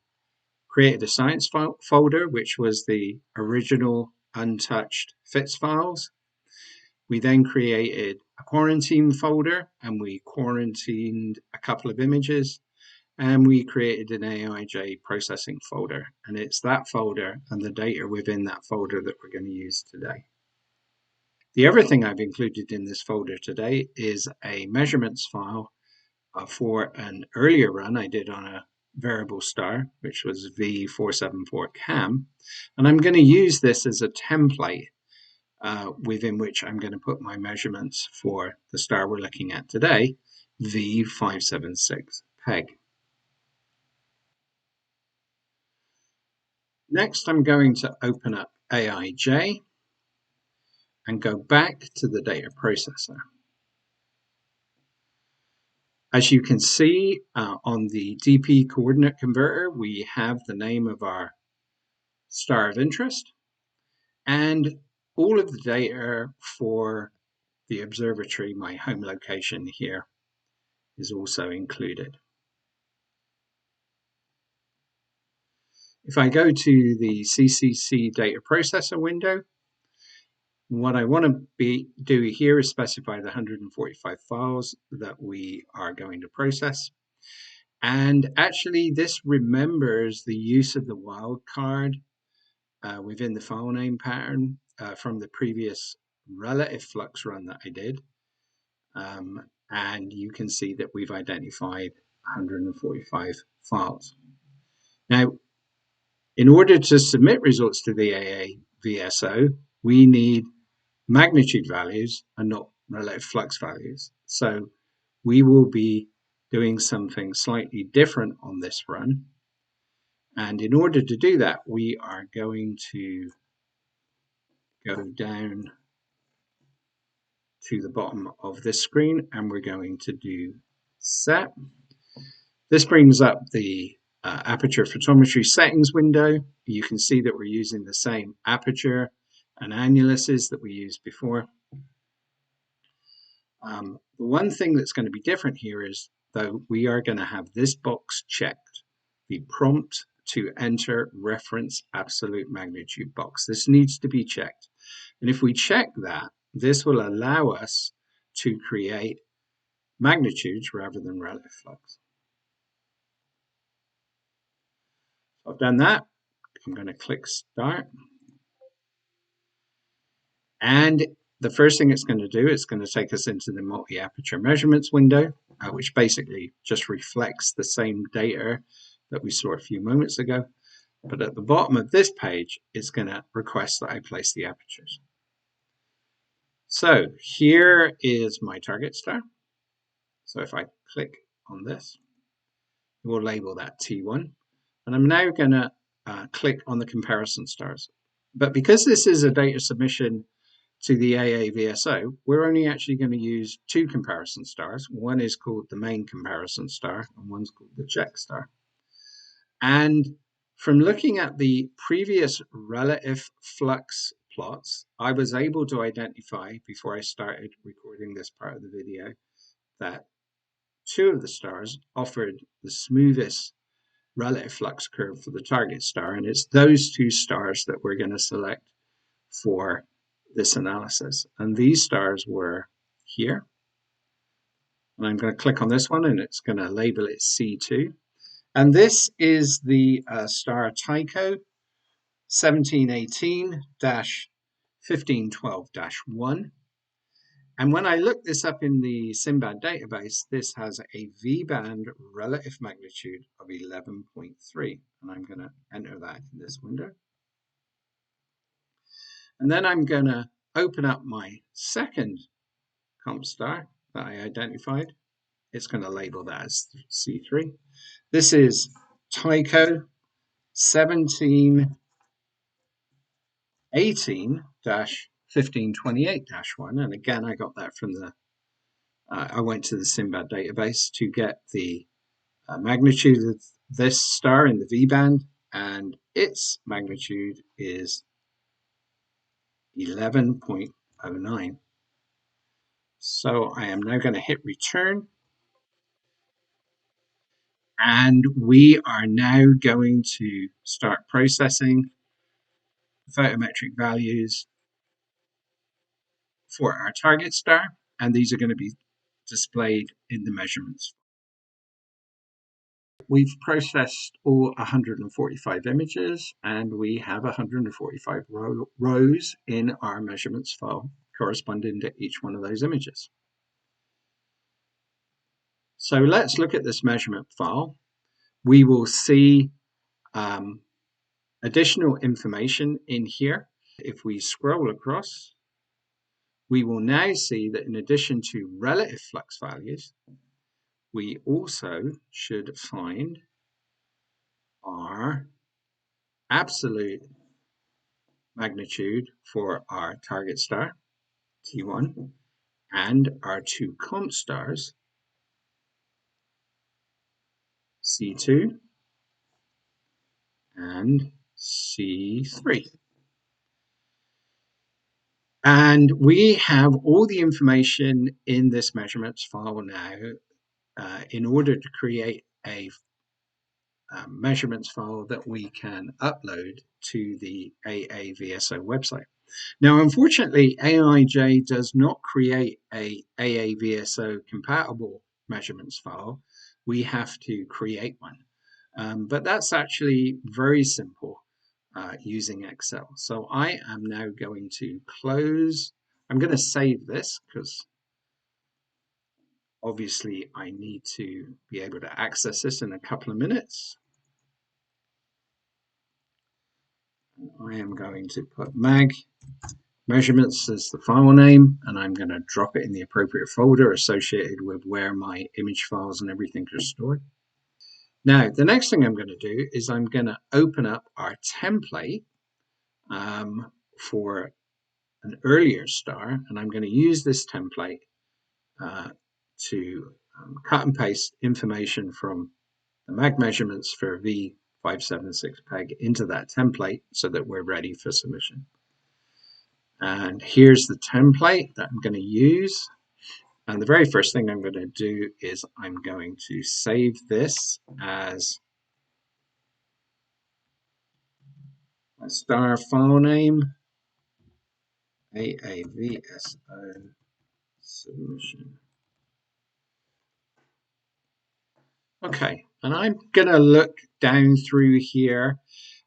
created a science folder, which was the original untouched FITS files. We then created a quarantine folder, and we quarantined a couple of images, and we created an AIJ processing folder. And it's that folder and the data within that folder that we're going to use today. The other thing I've included in this folder today is a measurements file for an earlier run I did on a variable star, which was V474 CAM. And I'm going to use this as a template within which I'm going to put my measurements for the star we're looking at today. V576 peg. Next, I'm going to open up AIJ and go back to the data processor. As you can see on the DP coordinate converter, we have the name of our star of interest, and all of the data for the observatory, my home location here, is also included. If I go to the CCC data processor window, what I want to do here is specify the 145 files that we are going to process. And actually, this remembers the use of the wildcard within the file name pattern from the previous relative flux run that I did. And you can see that we've identified 145 files. Now, in order to submit results to the EAA VSO, we need magnitude values and not relative flux values. So we will be doing something slightly different on this run. And in order to do that, we are going to go down to the bottom of this screen and we're going to do set. This brings up the aperture photometry settings window. You can see that we're using the same aperture and annuluses that we used before. The one thing that's going to be different here is, though, we are going to have this box checked, the prompt to enter reference absolute magnitude box. This needs to be checked. And if we check that, this will allow us to create magnitudes rather than relative flux. I've done that. I'm going to click start. And the first thing it's going to do is going to take us into the multi-aperture measurements window, which basically just reflects the same data that we saw a few moments ago. But at the bottom of this page, it's going to request that I place the apertures. So here is my target star. So if I click on this, we'll label that T1. And I'm now going to click on the comparison stars. But because this is a data submission to the AA VSO, we're only actually going to use two comparison stars. One is called the main comparison star, and one's called the check star. And from looking at the previous relative flux plots, I was able to identify, before I started recording this part of the video, that two of the stars offered the smoothest relative flux curve for the target star, and it's those two stars that we're going to select for this analysis. And these stars were here. And I'm going to click on this one, and it's going to label it C2. And this is the star Tycho 1718-1512-1. And when I look this up in the SIMBAD database, this has a V-band relative magnitude of 11.3. And I'm going to enter that in this window. And then I'm going to open up my second comp star that I identified. It's going to label that as C3. This is Tycho 1718-1528-1. And again, I got that from the, I went to the SIMBAD database to get the magnitude of this star in the V band, and its magnitude is 11.09. So I am now going to hit return. And we are now going to start processing photometric values for our target star. And these are going to be displayed in the measurements. We've processed all 145 images, and we have 145 rows in our measurements file corresponding to each one of those images. So let's look at this measurement file. We will see additional information in here. If we scroll across, we will now see that in addition to relative flux values, we also should find our absolute magnitude for our target star, T1, and our two comp stars, C2 and C3. And we have all the information in this measurements file now in order to create a measurements file that we can upload to the AAVSO website. Now, unfortunately, AIJ does not create a AAVSO compatible measurements file. We have to create one. But that's actually very simple using Excel. So I am now going to close. I'm going to save this because obviously I need to be able to access this in a couple of minutes. I am going to put mag measurements as the file name, and I'm going to drop it in the appropriate folder associated with where my image files and everything are stored. Now, the next thing I'm going to do is I'm going to open up our template for an earlier star, and I'm going to use this template to cut and paste information from the mag measurements for V576 peg into that template so that we're ready for submission. And here's the template that I'm going to use. And the very first thing I'm going to do is I'm going to save this as a star file name, AAVSO submission. Okay, and I'm going to look down through here.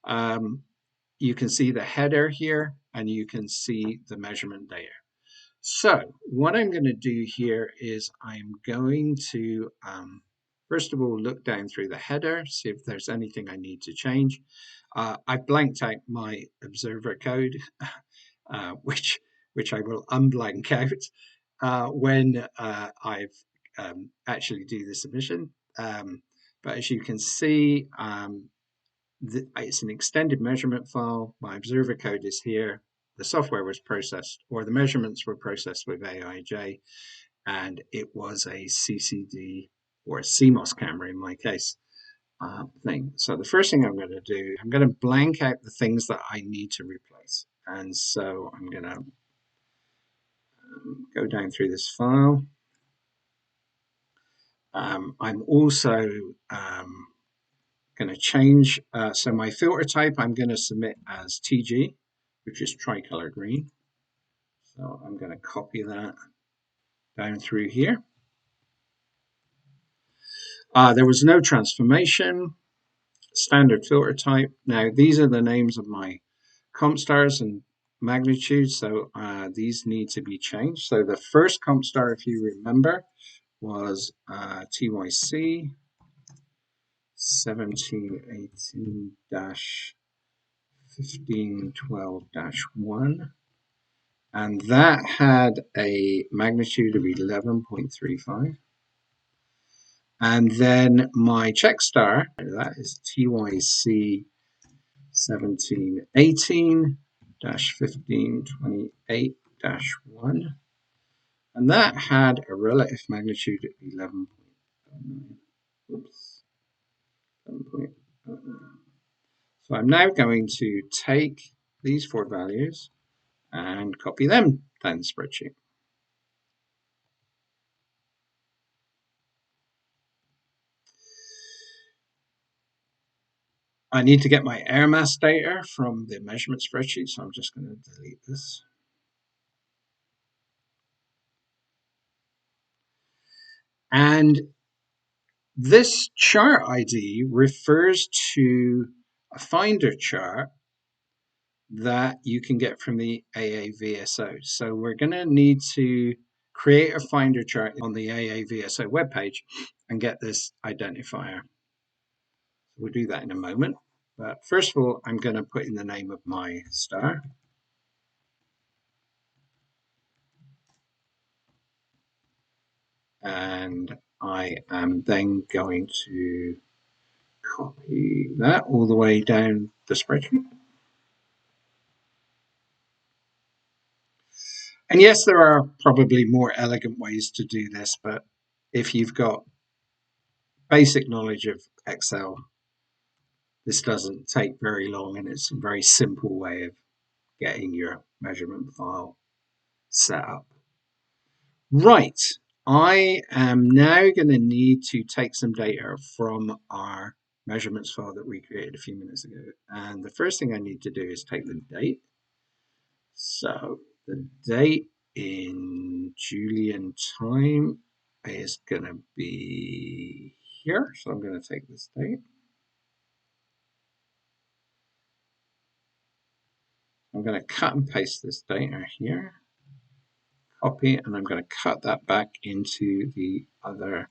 You can see the header here, and you can see the measurement data. So what I'm going to do here is I'm going to, first of all, look down through the header, see if there's anything I need to change. I've blanked out my observer code, which I will unblank out when I've actually do the submission. But as you can see, it's an extended measurement file. My observer code is here. The software was processed, or the measurements were processed with AIJ, and it was a CCD or a CMOS camera in my case thing. So the first thing I'm going to do, I'm going to blank out the things that I need to replace. And so I'm going to go down through this file. I'm also going to change, so my filter type I'm going to submit as TG, which is tricolor green. So I'm going to copy that down through here. There was no transformation, standard filter type. Now these are the names of my comp stars and magnitudes, so these need to be changed. So the first comp star, if you remember, was TYC 1718-1512-1, and that had a magnitude of 11.35. And then my check star, that is TYC 1718-1528-1, and that had a relative magnitude of 11.09. Oops. 11.09. So I'm now going to take these four values and copy them down the spreadsheet. I need to get my air mass data from the measurement spreadsheet, so I'm just going to delete this. And this chart ID refers to a Finder chart that you can get from the AAVSO. So we're going to need to create a Finder chart on the AAVSO webpage and get this identifier. We'll do that in a moment. But first of all, I'm going to put in the name of my star. And I am then going to copy that all the way down the spreadsheet. And yes, there are probably more elegant ways to do this, but if you've got basic knowledge of Excel, this doesn't take very long, and it's a very simple way of getting your measurement file set up. Right, I am now going to need to take some data from our measurements file that we created a few minutes ago. And the first thing I need to do is take the date. So the date in Julian time is going to be here. So I'm going to take this date. I'm going to cut and paste this data here, copy, and I'm going to cut that back into the other.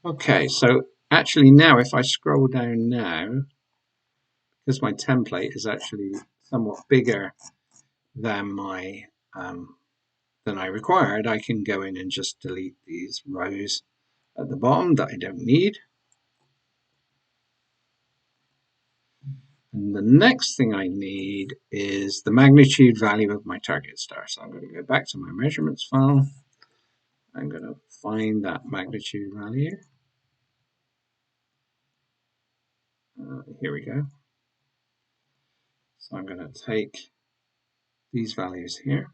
Okay, so actually now if I scroll down now, because my template is actually somewhat bigger than my than I required, I can go in and just delete these rows at the bottom that I don't need. And the next thing I need is the magnitude value of my target star. So I'm going to go back to my measurements file. I'm going to find that magnitude value. Here we go. So I'm going to take these values here.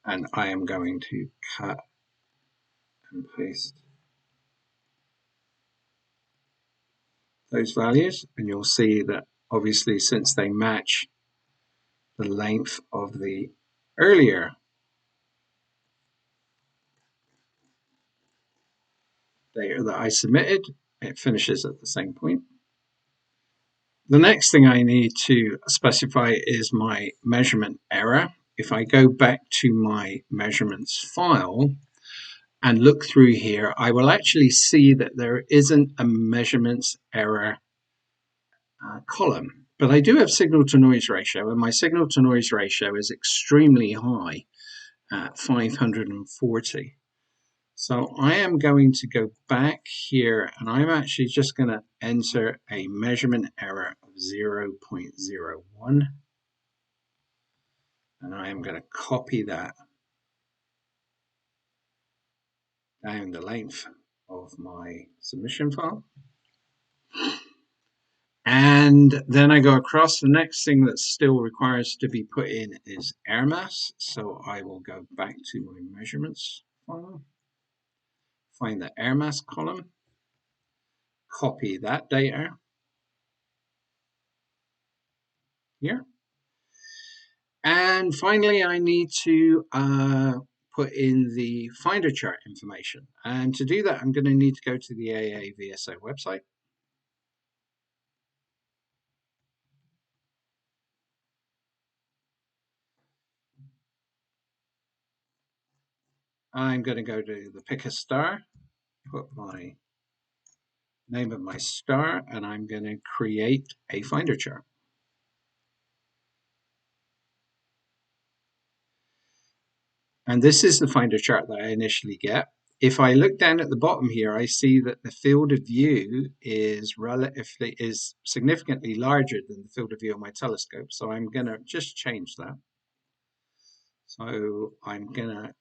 And I am going to cut and paste those values. And you'll see that obviously since they match the length of the earlier data that I submitted, it finishes at the same point. The next thing I need to specify is my measurement error. If I go back to my measurements file and look through here, I will actually see that there isn't a measurements error column. But I do have signal to noise ratio, and my signal to noise ratio is extremely high at 540. So I am going to go back here, and I'm actually just going to enter a measurement error of 0.01. And I am going to copy that down the length of my submission file. And then I go across. The next thing that still requires to be put in is air mass. So I will go back to my measurements file, find the air mass column, copy that data here. And finally, I need to put in the Finder chart information. And to do that, I'm going to need to go to the EAA VSO website. I'm going to go to the pick a star, put my name of my star, and I'm going to create a Finder chart. And this is the Finder chart that I initially get. If I look down at the bottom here, I see that the field of view is significantly larger than the field of view on my telescope. So I'm going to just change that. So I'm going to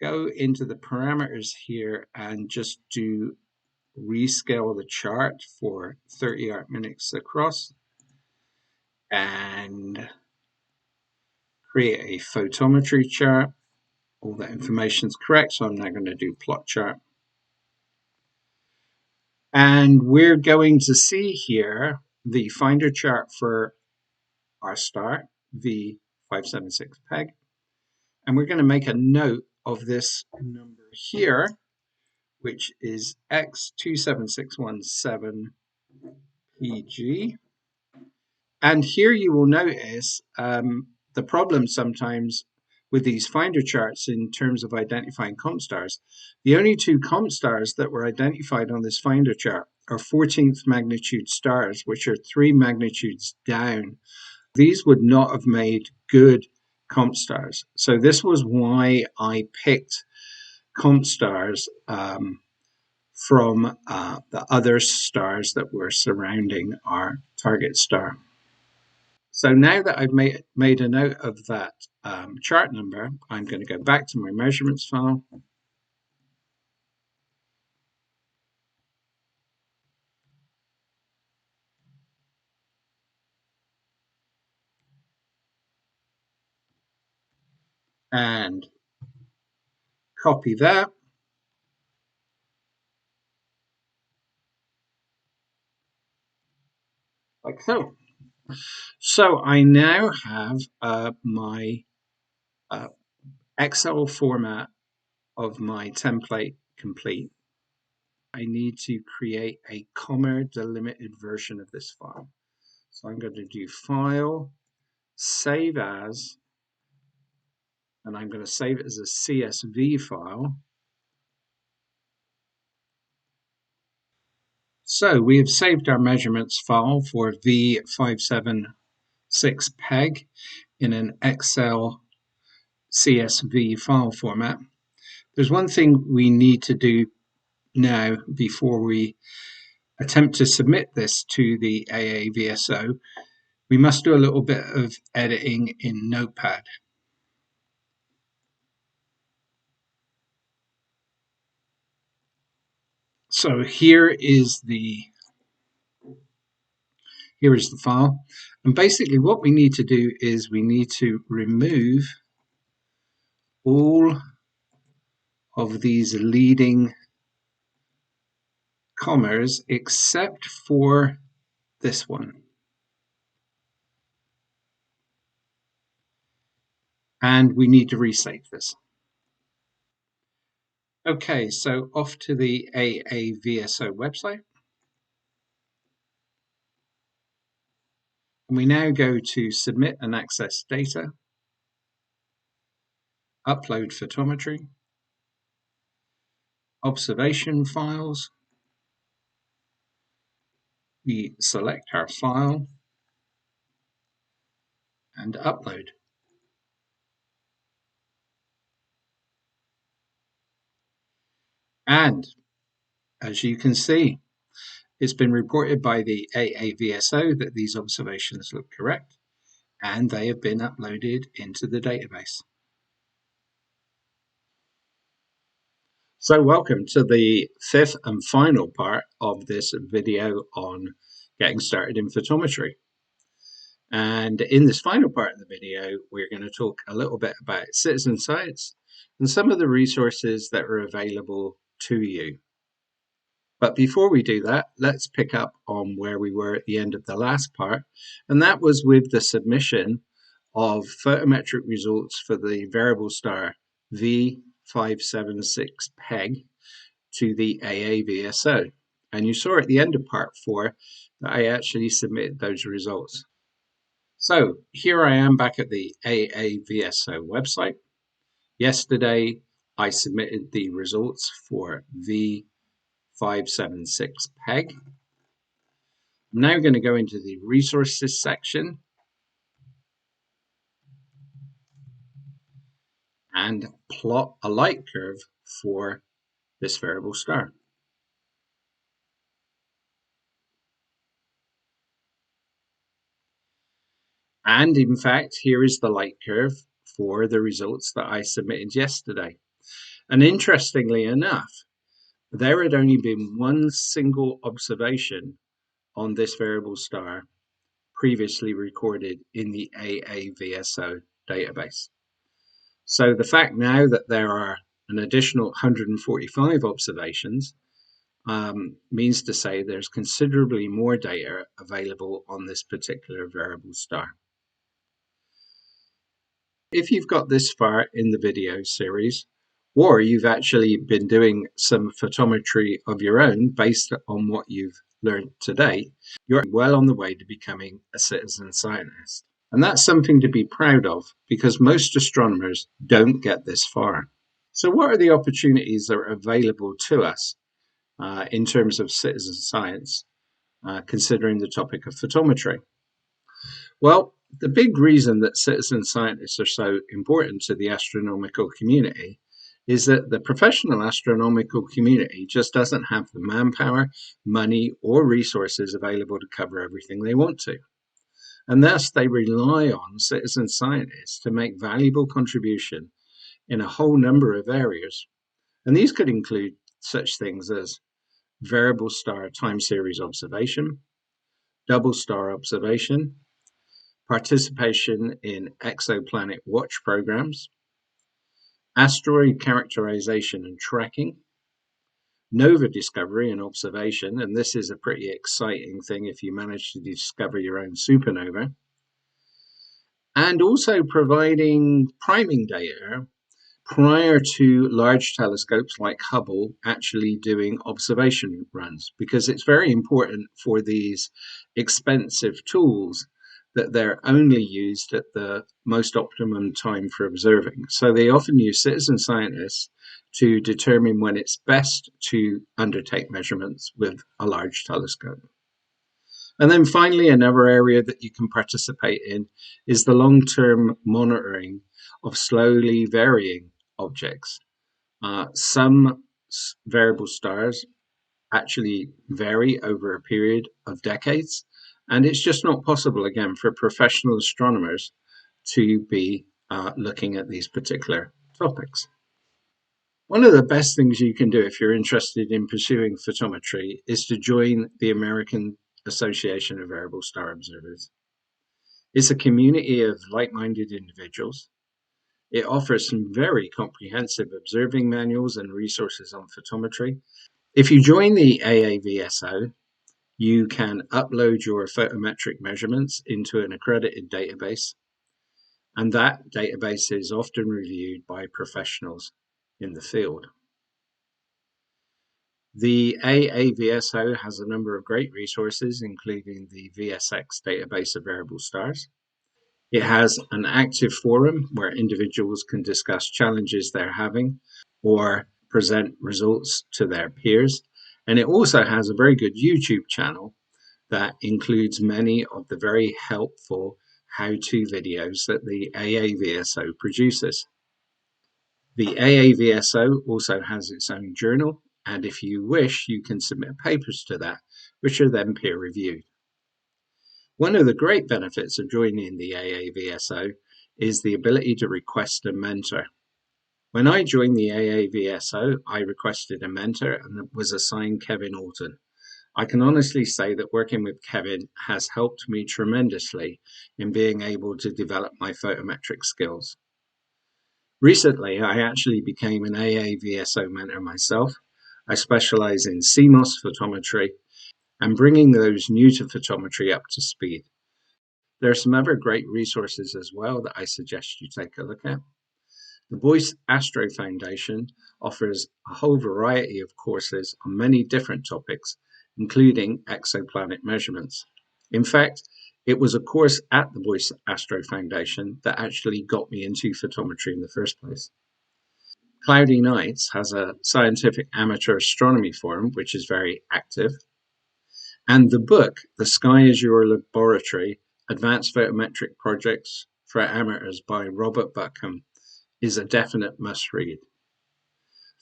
go into the parameters here and just do rescale the chart for 30 arc minutes across and create a photometry chart. All that information is correct, so I'm now going to do plot chart. And we're going to see here the Finder chart for our star, V576 PEG. And we're going to make a note of this number here, which is X27617 PG. And here you will notice the problem sometimes with these Finder charts in terms of identifying comp stars. The only two comp stars that were identified on this Finder chart are 14th magnitude stars, which are 3 magnitudes down These would not have made good comp stars. So this was why I picked comp stars from the other stars that were surrounding our target star. So now that I've made a note of that chart number, I'm going to go back to my measurements file. And copy that, like so. So I now have my uh, Excel format of my template complete. I need to create a comma delimited version of this file. So I'm going to do File, Save As, and I'm going to save it as a CSV file. So we have saved our measurements file for V576 PEG in an Excel CSV file format. There's one thing we need to do now before we attempt to submit this to the AAVSO. We must do a little bit of editing in Notepad. So here is the file. And basically what we need to do is we need to remove all of these leading commas except for this one. And we need to resave this. Okay, so off to the AAVSO website. And we now go to Submit and Access Data, Upload Photometry, Observation Files. We select our file and upload. And as you can see, it's been reported by the AAVSO that these observations look correct, and they have been uploaded into the database. So welcome to the fifth and final part of this video on getting started in photometry. And in this final part of the video, we're going to talk a little bit about citizen science and some of the resources that are available to you. But before we do that, let's pick up on where we were at the end of the last part, and that was with the submission of photometric results for the variable star V576 PEG to the AAVSO. And you saw at the end of part 4 that I actually submitted those results. So here I am back at the AAVSO website. Yesterday, I submitted the results for V576 PEG. I'm now going to go into the resources section and plot a light curve for this variable star. And in fact, here is the light curve for the results that I submitted yesterday. And interestingly enough, there had only been one single observation on this variable star previously recorded in the AAVSO database. So the fact now that there are an additional 145 observations means to say there's considerably more data available on this particular variable star. If you've got this far in the video series, or you've actually been doing some photometry of your own based on what you've learned today, you're well on the way to becoming a citizen scientist. And that's something to be proud of because most astronomers don't get this far. So what are the opportunities that are available to us in terms of citizen science, considering the topic of photometry? Well, The big reason that citizen scientists are so important to the astronomical community is that the professional astronomical community just doesn't have the manpower, money, or resources available to cover everything they want to. And thus, they rely on citizen scientists to make valuable contribution in a whole number of areas. And these could include such things as variable star time series observation, double star observation, participation in exoplanet watch programs, asteroid characterization and tracking, nova discovery and observation, and this is a pretty exciting thing if you manage to discover your own supernova, and also providing priming data prior to large telescopes like Hubble actually doing observation runs, because it's very important for these expensive tools that they're only used at the most optimum time for observing. So they often use citizen scientists to determine when it's best to undertake measurements with a large telescope. And then finally, another area that you can participate in is the long-term monitoring of slowly varying objects. Some variable stars actually vary over a period of decades, and it's just not possible, again, for professional astronomers to be looking at these particular topics. One of the best things you can do if you're interested in pursuing photometry is to join the American Association of Variable Star Observers. It's a community of like minded individuals. It offers some very comprehensive observing manuals and resources on photometry. If you join the AAVSO, you can upload your photometric measurements into an accredited database, and that database is often reviewed by professionals in the field. The AAVSO has a number of great resources, including the VSX database of variable stars. It has an active forum where individuals can discuss challenges they're having or present results to their peers. And it also has a very good YouTube channel that includes many of the very helpful how-to videos that the AAVSO produces. The AAVSO also has its own journal, and if you wish, you can submit papers to that, which are then peer reviewed. One of the great benefits of joining the AAVSO is the ability to request a mentor. When I joined the AAVSO, I requested a mentor and was assigned Kevin Alton. I can honestly say that working with Kevin has helped me tremendously in being able to develop my photometric skills. Recently, I actually became an AAVSO mentor myself. I specialize in CMOS photometry and bringing those new to photometry up to speed. There are some other great resources as well that I suggest you take a look at. The Boyce Astro Foundation offers a whole variety of courses on many different topics, including exoplanet measurements. In fact, it was a course at the Boyce Astro Foundation that actually got me into photometry in the first place. Cloudy Nights has a scientific amateur astronomy forum, which is very active. And the book, The Sky is Your Laboratory, Advanced Photometric Projects for Amateurs by Robert Buckham, is a definite must read.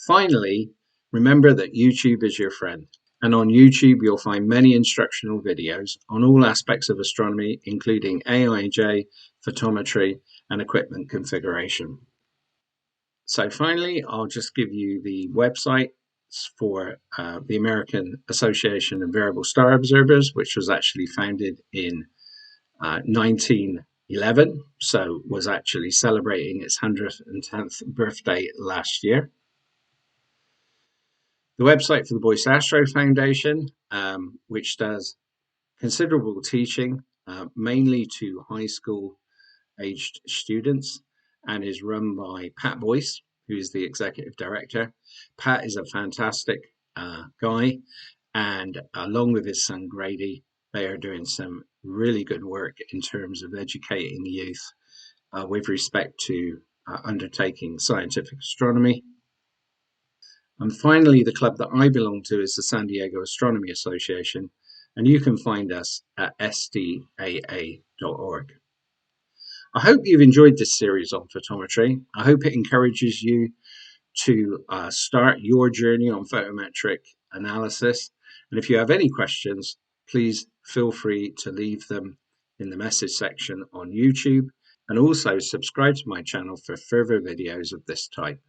Finally, remember that YouTube is your friend. And on YouTube, you'll find many instructional videos on all aspects of astronomy, including AIJ, photometry, and equipment configuration. So finally, I'll just give you the website for the American Association of Variable Star Observers, which was actually founded in 1911, so was actually celebrating its 110th birthday last year. The website for the Boyce Astro Foundation, which does considerable teaching, mainly to high school aged students, and is run by Pat Boyce, who is the executive director. Pat is a fantastic guy, and along with his son Grady, they are doing some really good work in terms of educating youth with respect to undertaking scientific astronomy. And finally, the club that I belong to is the San Diego Astronomy Association, and you can find us at sdaa.org. I hope you've enjoyed this series on photometry. I hope it encourages you to start your journey on photometric analysis. And if you have any questions, please feel free to leave them in the message section on YouTube, and also subscribe to my channel for further videos of this type.